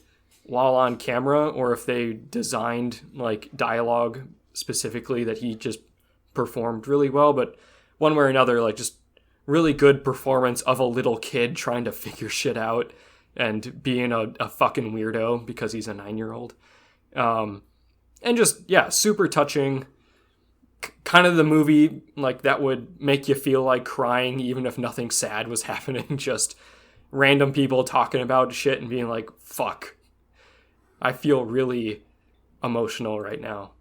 [SPEAKER 2] while on camera or if they designed like dialogue specifically that he just performed really well, but one way or another, like just really good performance of a little kid trying to figure shit out and being a fucking weirdo because he's a 9-year-old. And just, yeah, super touching. Kind of the movie like that would make you feel like crying even if nothing sad was happening. Just random people talking about shit and being like, fuck, I feel really emotional right now.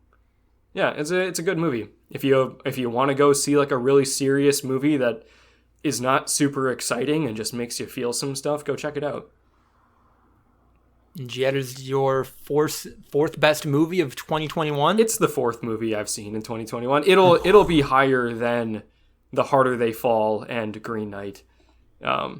[SPEAKER 2] Yeah, it's a good movie. If you want to go see like a really serious movie that is not super exciting and just makes you feel some stuff, go check it out.
[SPEAKER 1] Jet is your fourth best movie of 2021?
[SPEAKER 2] It's the fourth movie I've seen in 2021. It'll be higher than The Harder They Fall and Green Knight. I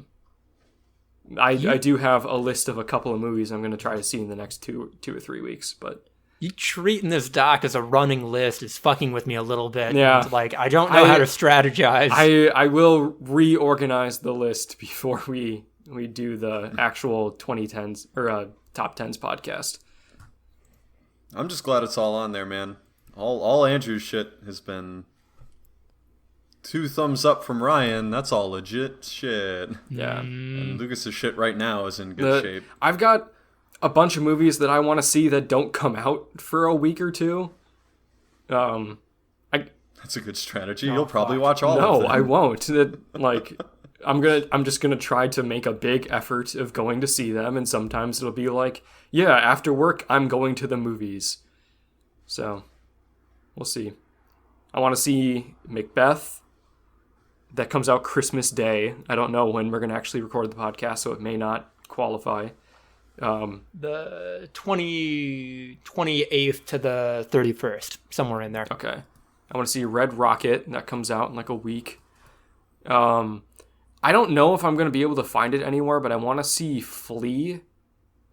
[SPEAKER 2] do have a list of a couple of movies I'm going to try to see in the next two or 3 weeks, but
[SPEAKER 1] you treating this doc as a running list is fucking with me a little bit.
[SPEAKER 2] Yeah.
[SPEAKER 1] It's like, I don't know how to strategize.
[SPEAKER 2] I will reorganize the list before we do the actual 2010s or top 10s podcast.
[SPEAKER 3] I'm just glad it's all on there, man. All Andrew's shit has been 2 thumbs up from Ryan. That's all legit shit.
[SPEAKER 2] Yeah.
[SPEAKER 3] And Lucas's shit right now is in good shape.
[SPEAKER 2] I've got a bunch of movies that I want to see that don't come out for a week or two.
[SPEAKER 3] That's a good strategy. You'll probably watch all of them.
[SPEAKER 2] No, I won't. I'm just gonna try to make a big effort of going to see them, and sometimes it'll be like, yeah, after work I'm going to the movies. So we'll see. I want to see Macbeth. That comes out Christmas Day. I don't know when we're gonna actually record the podcast, so it may not qualify.
[SPEAKER 1] The 28th to the 31st, somewhere in there.
[SPEAKER 2] Okay. I want to see Red Rocket. That comes out in like a week. I don't know if I'm going to be able to find it anywhere, but I want to see Flea.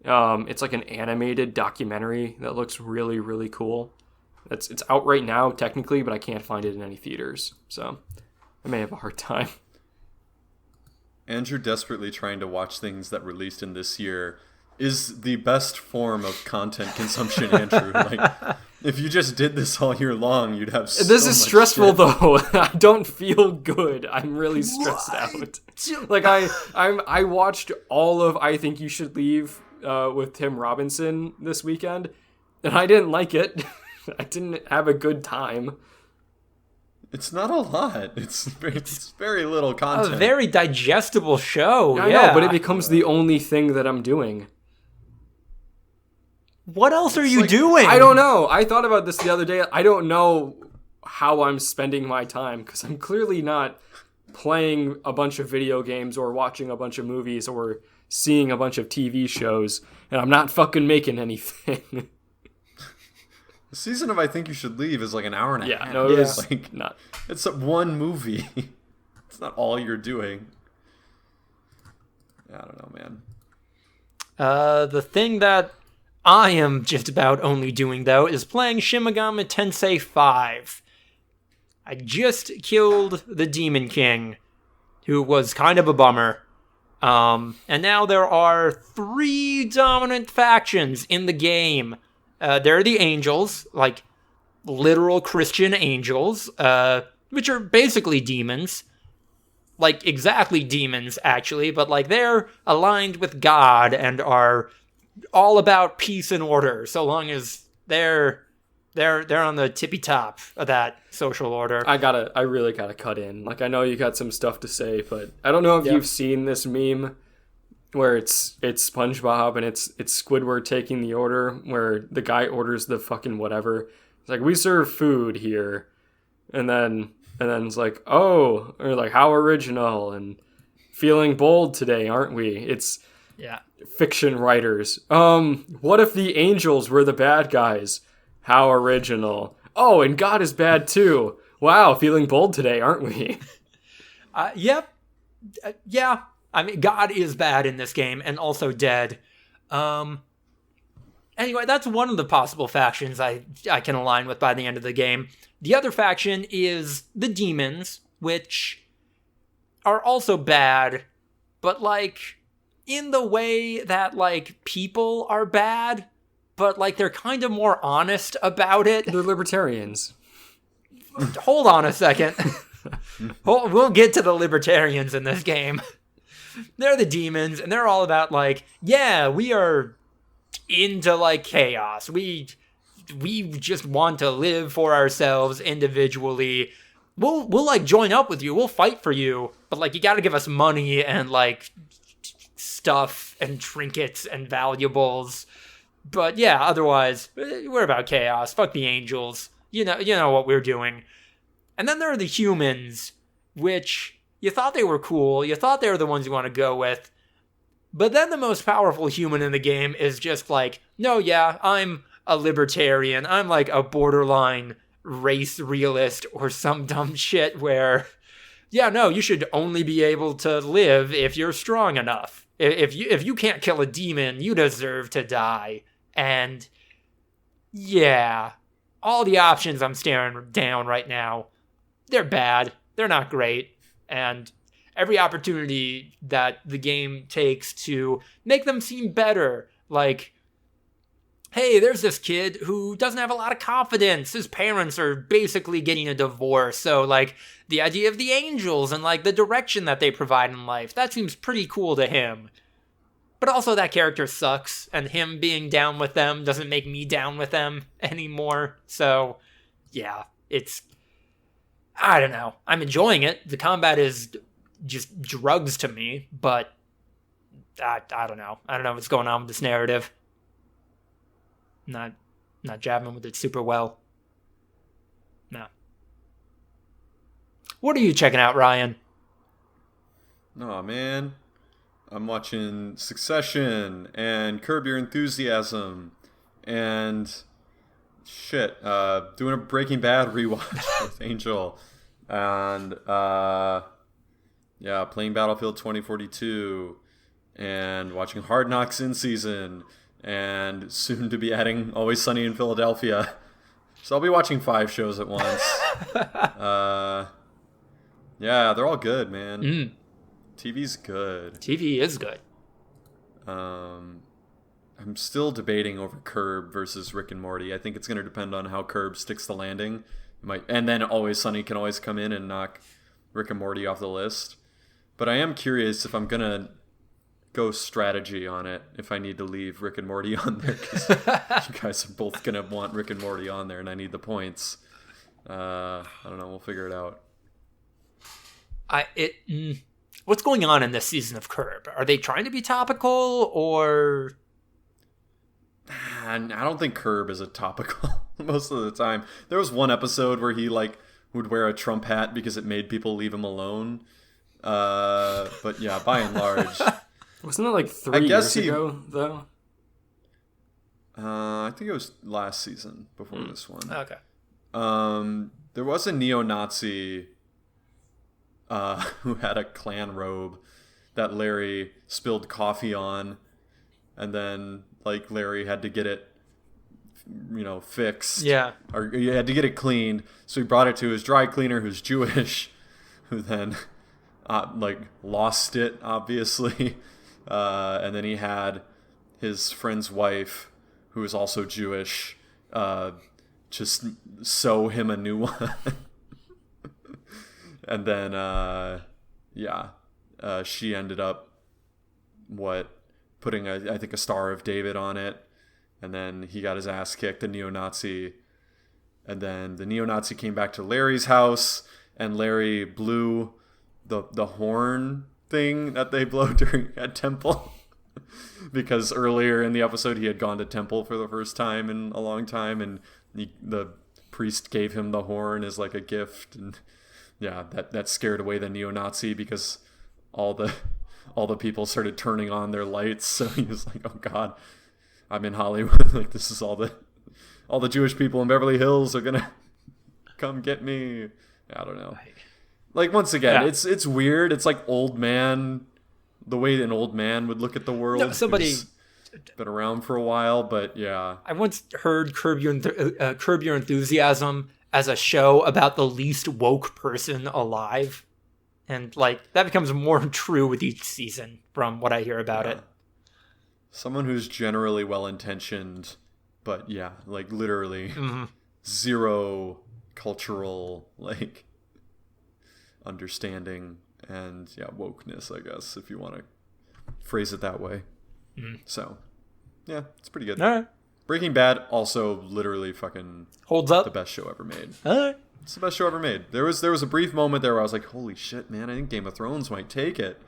[SPEAKER 2] It's like an animated documentary that looks really, really cool. It's out right now, technically, but I can't find it in any theaters. So I may have a hard time.
[SPEAKER 3] Andrew desperately trying to watch things that released in this year is the best form of content consumption, Andrew. Like, if you just did this all year long, you'd have so
[SPEAKER 2] This is
[SPEAKER 3] much
[SPEAKER 2] stressful,
[SPEAKER 3] shit.
[SPEAKER 2] though. I don't feel good. I'm really stressed out. Like, I watched all of I Think You Should Leave with Tim Robinson this weekend, and I didn't like it. I didn't have a good time.
[SPEAKER 3] It's not a lot. It's very little content.
[SPEAKER 1] A very digestible show.
[SPEAKER 2] I know, but it becomes the only thing that I'm doing.
[SPEAKER 1] What else are you doing?
[SPEAKER 2] I don't know. I thought about this the other day. I don't know how I'm spending my time because I'm clearly not playing a bunch of video games or watching a bunch of movies or seeing a bunch of TV shows, and I'm not fucking making anything.
[SPEAKER 3] The season of I Think You Should Leave is like an hour and a half.
[SPEAKER 2] No, it was
[SPEAKER 3] like,
[SPEAKER 2] not.
[SPEAKER 3] It's one movie. It's not all you're doing. I don't know, man.
[SPEAKER 1] The thing that I am just about only doing, though, is playing Shin Megami Tensei 5. I just killed the Demon King who was kind of a bummer. And now there are 3 dominant factions in the game. There are the angels, like literal Christian angels, which are basically demons. Like exactly demons, actually, but like they're aligned with God and are all about peace and order, so long as they're on the tippy top of that social order.
[SPEAKER 2] I really gotta cut in. Like, I know you got some stuff to say, but I don't know if you've seen this meme where it's SpongeBob and it's Squidward taking the order, where the guy orders the fucking whatever. It's like, we serve food here, and then it's like, oh, or like, how original, and feeling bold today, aren't we? It's fiction writers. What if the angels were the bad guys? How original. Oh, and God is bad too. Wow, feeling bold today, aren't we?
[SPEAKER 1] Yep. Yeah. I mean, God is bad in this game and also dead. Anyway, that's one of the possible factions I can align with by the end of the game. The other faction is the demons, which are also bad, but like in the way that like people are bad, but like they're kind of more honest about it.
[SPEAKER 2] They're libertarians.
[SPEAKER 1] Hold on a second. We'll get to the libertarians in this game. They're the demons, and they're all about like, yeah, we are into like chaos. We just want to live for ourselves individually. We'll like join up with you. We'll fight for you, but like you got to give us money and like stuff and trinkets and valuables. But yeah, otherwise we're about chaos. Fuck the angels. You know what we're doing. And then there are the humans, which you thought they were cool. You thought they were the ones you want to go with. But then the most powerful human in the game is just like, no, yeah, I'm a libertarian. I'm like a borderline race realist or some dumb shit where, yeah, no, you should only be able to live if you're strong enough. If you can't kill a demon, you deserve to die. And yeah, all the options I'm staring down right now, they're bad. They're not great. And every opportunity that the game takes to make them seem better, like, hey, there's this kid who doesn't have a lot of confidence. His parents are basically getting a divorce. So, like, the idea of the angels and, like, the direction that they provide in life, that seems pretty cool to him. But also that character sucks, and him being down with them doesn't make me down with them anymore. So, yeah, I don't know. I'm enjoying it. The combat is just drugs to me, but I don't know. I don't know what's going on with this narrative. Not jabbing with it super well. No. What are you checking out, Ryan?
[SPEAKER 3] Oh, man. I'm watching Succession and Curb Your Enthusiasm and doing a Breaking Bad rewatch with Angel and playing Battlefield 2042 and watching Hard Knocks in season and soon to be adding Always Sunny in Philadelphia. So I'll be watching 5 shows at once. They're all good, man. TV's good.
[SPEAKER 1] TV is good.
[SPEAKER 3] I'm still debating over Curb versus Rick and Morty. I think it's going to depend on how Curb sticks the landing. And then Always Sunny can always come in and knock Rick and Morty off the list. But I am curious if I'm going to go strategy on it, if I need to leave Rick and Morty on there, because you guys are both going to want Rick and Morty on there, and I need the points. I don't know. We'll figure it out.
[SPEAKER 1] What's going on in this season of Curb? Are they trying to be topical, or...
[SPEAKER 3] I don't think Curb is a topical most of the time. There was one episode where he would wear a Trump hat because it made people leave him alone. But yeah, by and large...
[SPEAKER 2] Wasn't it like 3 years ago, though?
[SPEAKER 3] I think it was last season before this one.
[SPEAKER 1] Okay.
[SPEAKER 3] There was a neo-Nazi who had a Klan robe that Larry spilled coffee on, and then Larry had to get it, fixed.
[SPEAKER 1] Yeah.
[SPEAKER 3] Or he had to get it cleaned, so he brought it to his dry cleaner, who's Jewish, who then lost it, obviously. And then he had his friend's wife, who is also Jewish, just sew him a new one. And then, she ended up, putting, I think, a Star of David on it. And then he got his ass kicked, the neo-Nazi. And then the neo-Nazi came back to Larry's house, and Larry blew the horn thing that they blow at temple. Because earlier in the episode he had gone to temple for the first time in a long time, and the priest gave him the horn as like a gift, and that scared away the neo-Nazi because all the people started turning on their lights. So he was like, oh god, I'm in Hollywood. Like, this is all the Jewish people in Beverly Hills are gonna come get me. I don't know. Like, once again, it's weird. It's like old man, the way an old man would look at the world.
[SPEAKER 1] No, somebody
[SPEAKER 3] been around for a while, but yeah.
[SPEAKER 1] I once heard Curb Your Enthusiasm as a show about the least woke person alive. And, like, that becomes more true with each season from what I hear about it.
[SPEAKER 3] Someone who's generally well-intentioned, but like, literally zero cultural, like, understanding and wokeness, I guess, if you want to phrase it that way. So it's pretty good.
[SPEAKER 1] All right.
[SPEAKER 3] Breaking Bad also literally fucking
[SPEAKER 1] holds up.
[SPEAKER 3] The best show ever made.
[SPEAKER 1] All right.
[SPEAKER 3] It's the best show ever made. There was a brief moment there where I was like, holy shit, man, I think Game of Thrones might take it.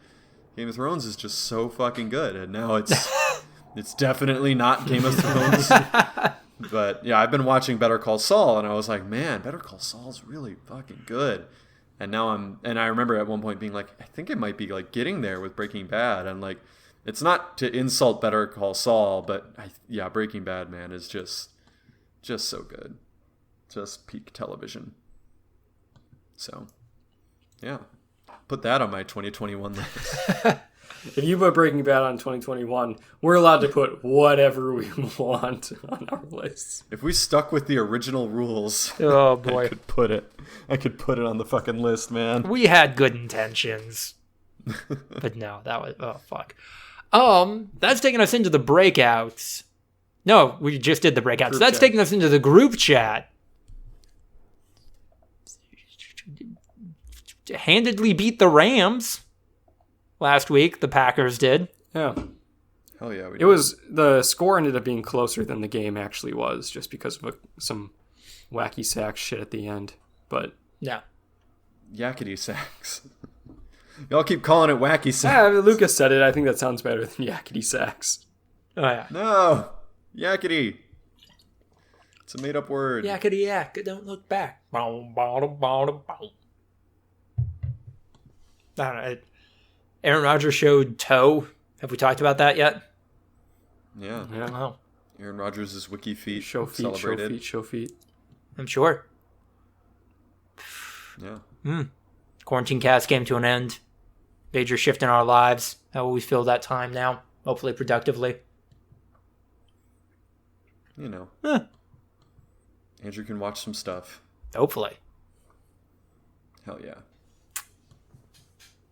[SPEAKER 3] Game of Thrones is just so fucking good, and now it's definitely not Game of Thrones. But I've been watching Better Call Saul, and I was like, man, Better Call Saul's really fucking good. And now I remember at one point being like, I think it might be like getting there with Breaking Bad. And like, it's not to insult Better Call Saul, but Breaking Bad, man, is just so good. Just peak television. So, put that on my 2021 list.
[SPEAKER 2] If you put Breaking Bad on 2021, we're allowed to put whatever we want on our lists.
[SPEAKER 3] If we stuck with the original rules,
[SPEAKER 1] oh boy,
[SPEAKER 3] I could put it on the fucking list, man.
[SPEAKER 1] We had good intentions, but no, that was fuck. That's taking us into the breakouts. No, we just did the breakouts.
[SPEAKER 2] Group
[SPEAKER 1] That's
[SPEAKER 2] chat.
[SPEAKER 1] taking us into the group chat. Handedly beat the Rams. Last week, the Packers did.
[SPEAKER 2] Yeah.
[SPEAKER 3] Hell yeah, we did.
[SPEAKER 2] It was, the score ended up being closer than the game actually was, just because of some wacky sack shit at the end. But
[SPEAKER 1] yeah,
[SPEAKER 3] yakety sacks. Y'all keep calling it wacky sacks.
[SPEAKER 2] yeah, Lucas said it. I think that sounds better than yakety sacks.
[SPEAKER 1] Oh yeah.
[SPEAKER 3] No, yakety. It's a made-up word.
[SPEAKER 1] Yakety yak. Don't look back. I don't know. Aaron Rodgers showed toe. Have we talked about that yet?
[SPEAKER 3] Yeah.
[SPEAKER 1] Oh.
[SPEAKER 3] Aaron Rodgers' wiki feet
[SPEAKER 2] Show feet,
[SPEAKER 3] celebrated.
[SPEAKER 2] show feet.
[SPEAKER 1] I'm sure.
[SPEAKER 3] Yeah.
[SPEAKER 1] Quarantine cast came to an end. Major shift in our lives. How will we fill that time now? Hopefully productively.
[SPEAKER 3] Andrew can watch some stuff.
[SPEAKER 1] Hopefully.
[SPEAKER 3] Hell yeah.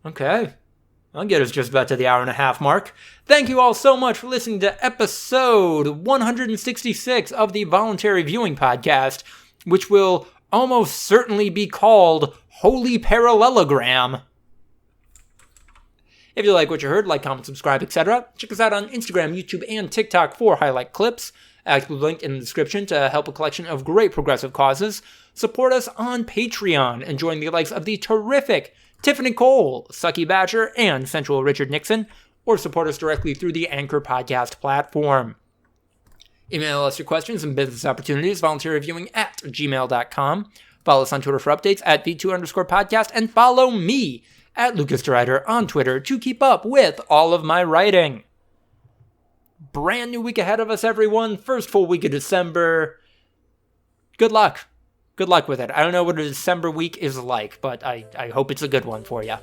[SPEAKER 1] Okay. I'll get us just about to the hour and a half mark. Thank you all so much for listening to episode 166 of the Voluntary Viewing podcast, which will almost certainly be called Holy Parallelogram. If you like what you heard, like, comment, subscribe, etc. Check us out on Instagram, YouTube, and TikTok for highlight clips. ActBlue link in the description to help a collection of great progressive causes. Support us on Patreon and join the likes of the terrific Tiffany Cole, Sucky Badger, and Sensual Richard Nixon, or support us directly through the Anchor podcast platform. Email us your questions and business opportunities, voluntaryviewing@gmail.com. Follow us on Twitter for updates at V2_podcast, and follow me at Lucas DeRider on Twitter to keep up with all of my writing. Brand new week ahead of us, everyone. First full week of December. Good luck. Good luck with it. I don't know what a December week is like, but I hope it's a good one for you.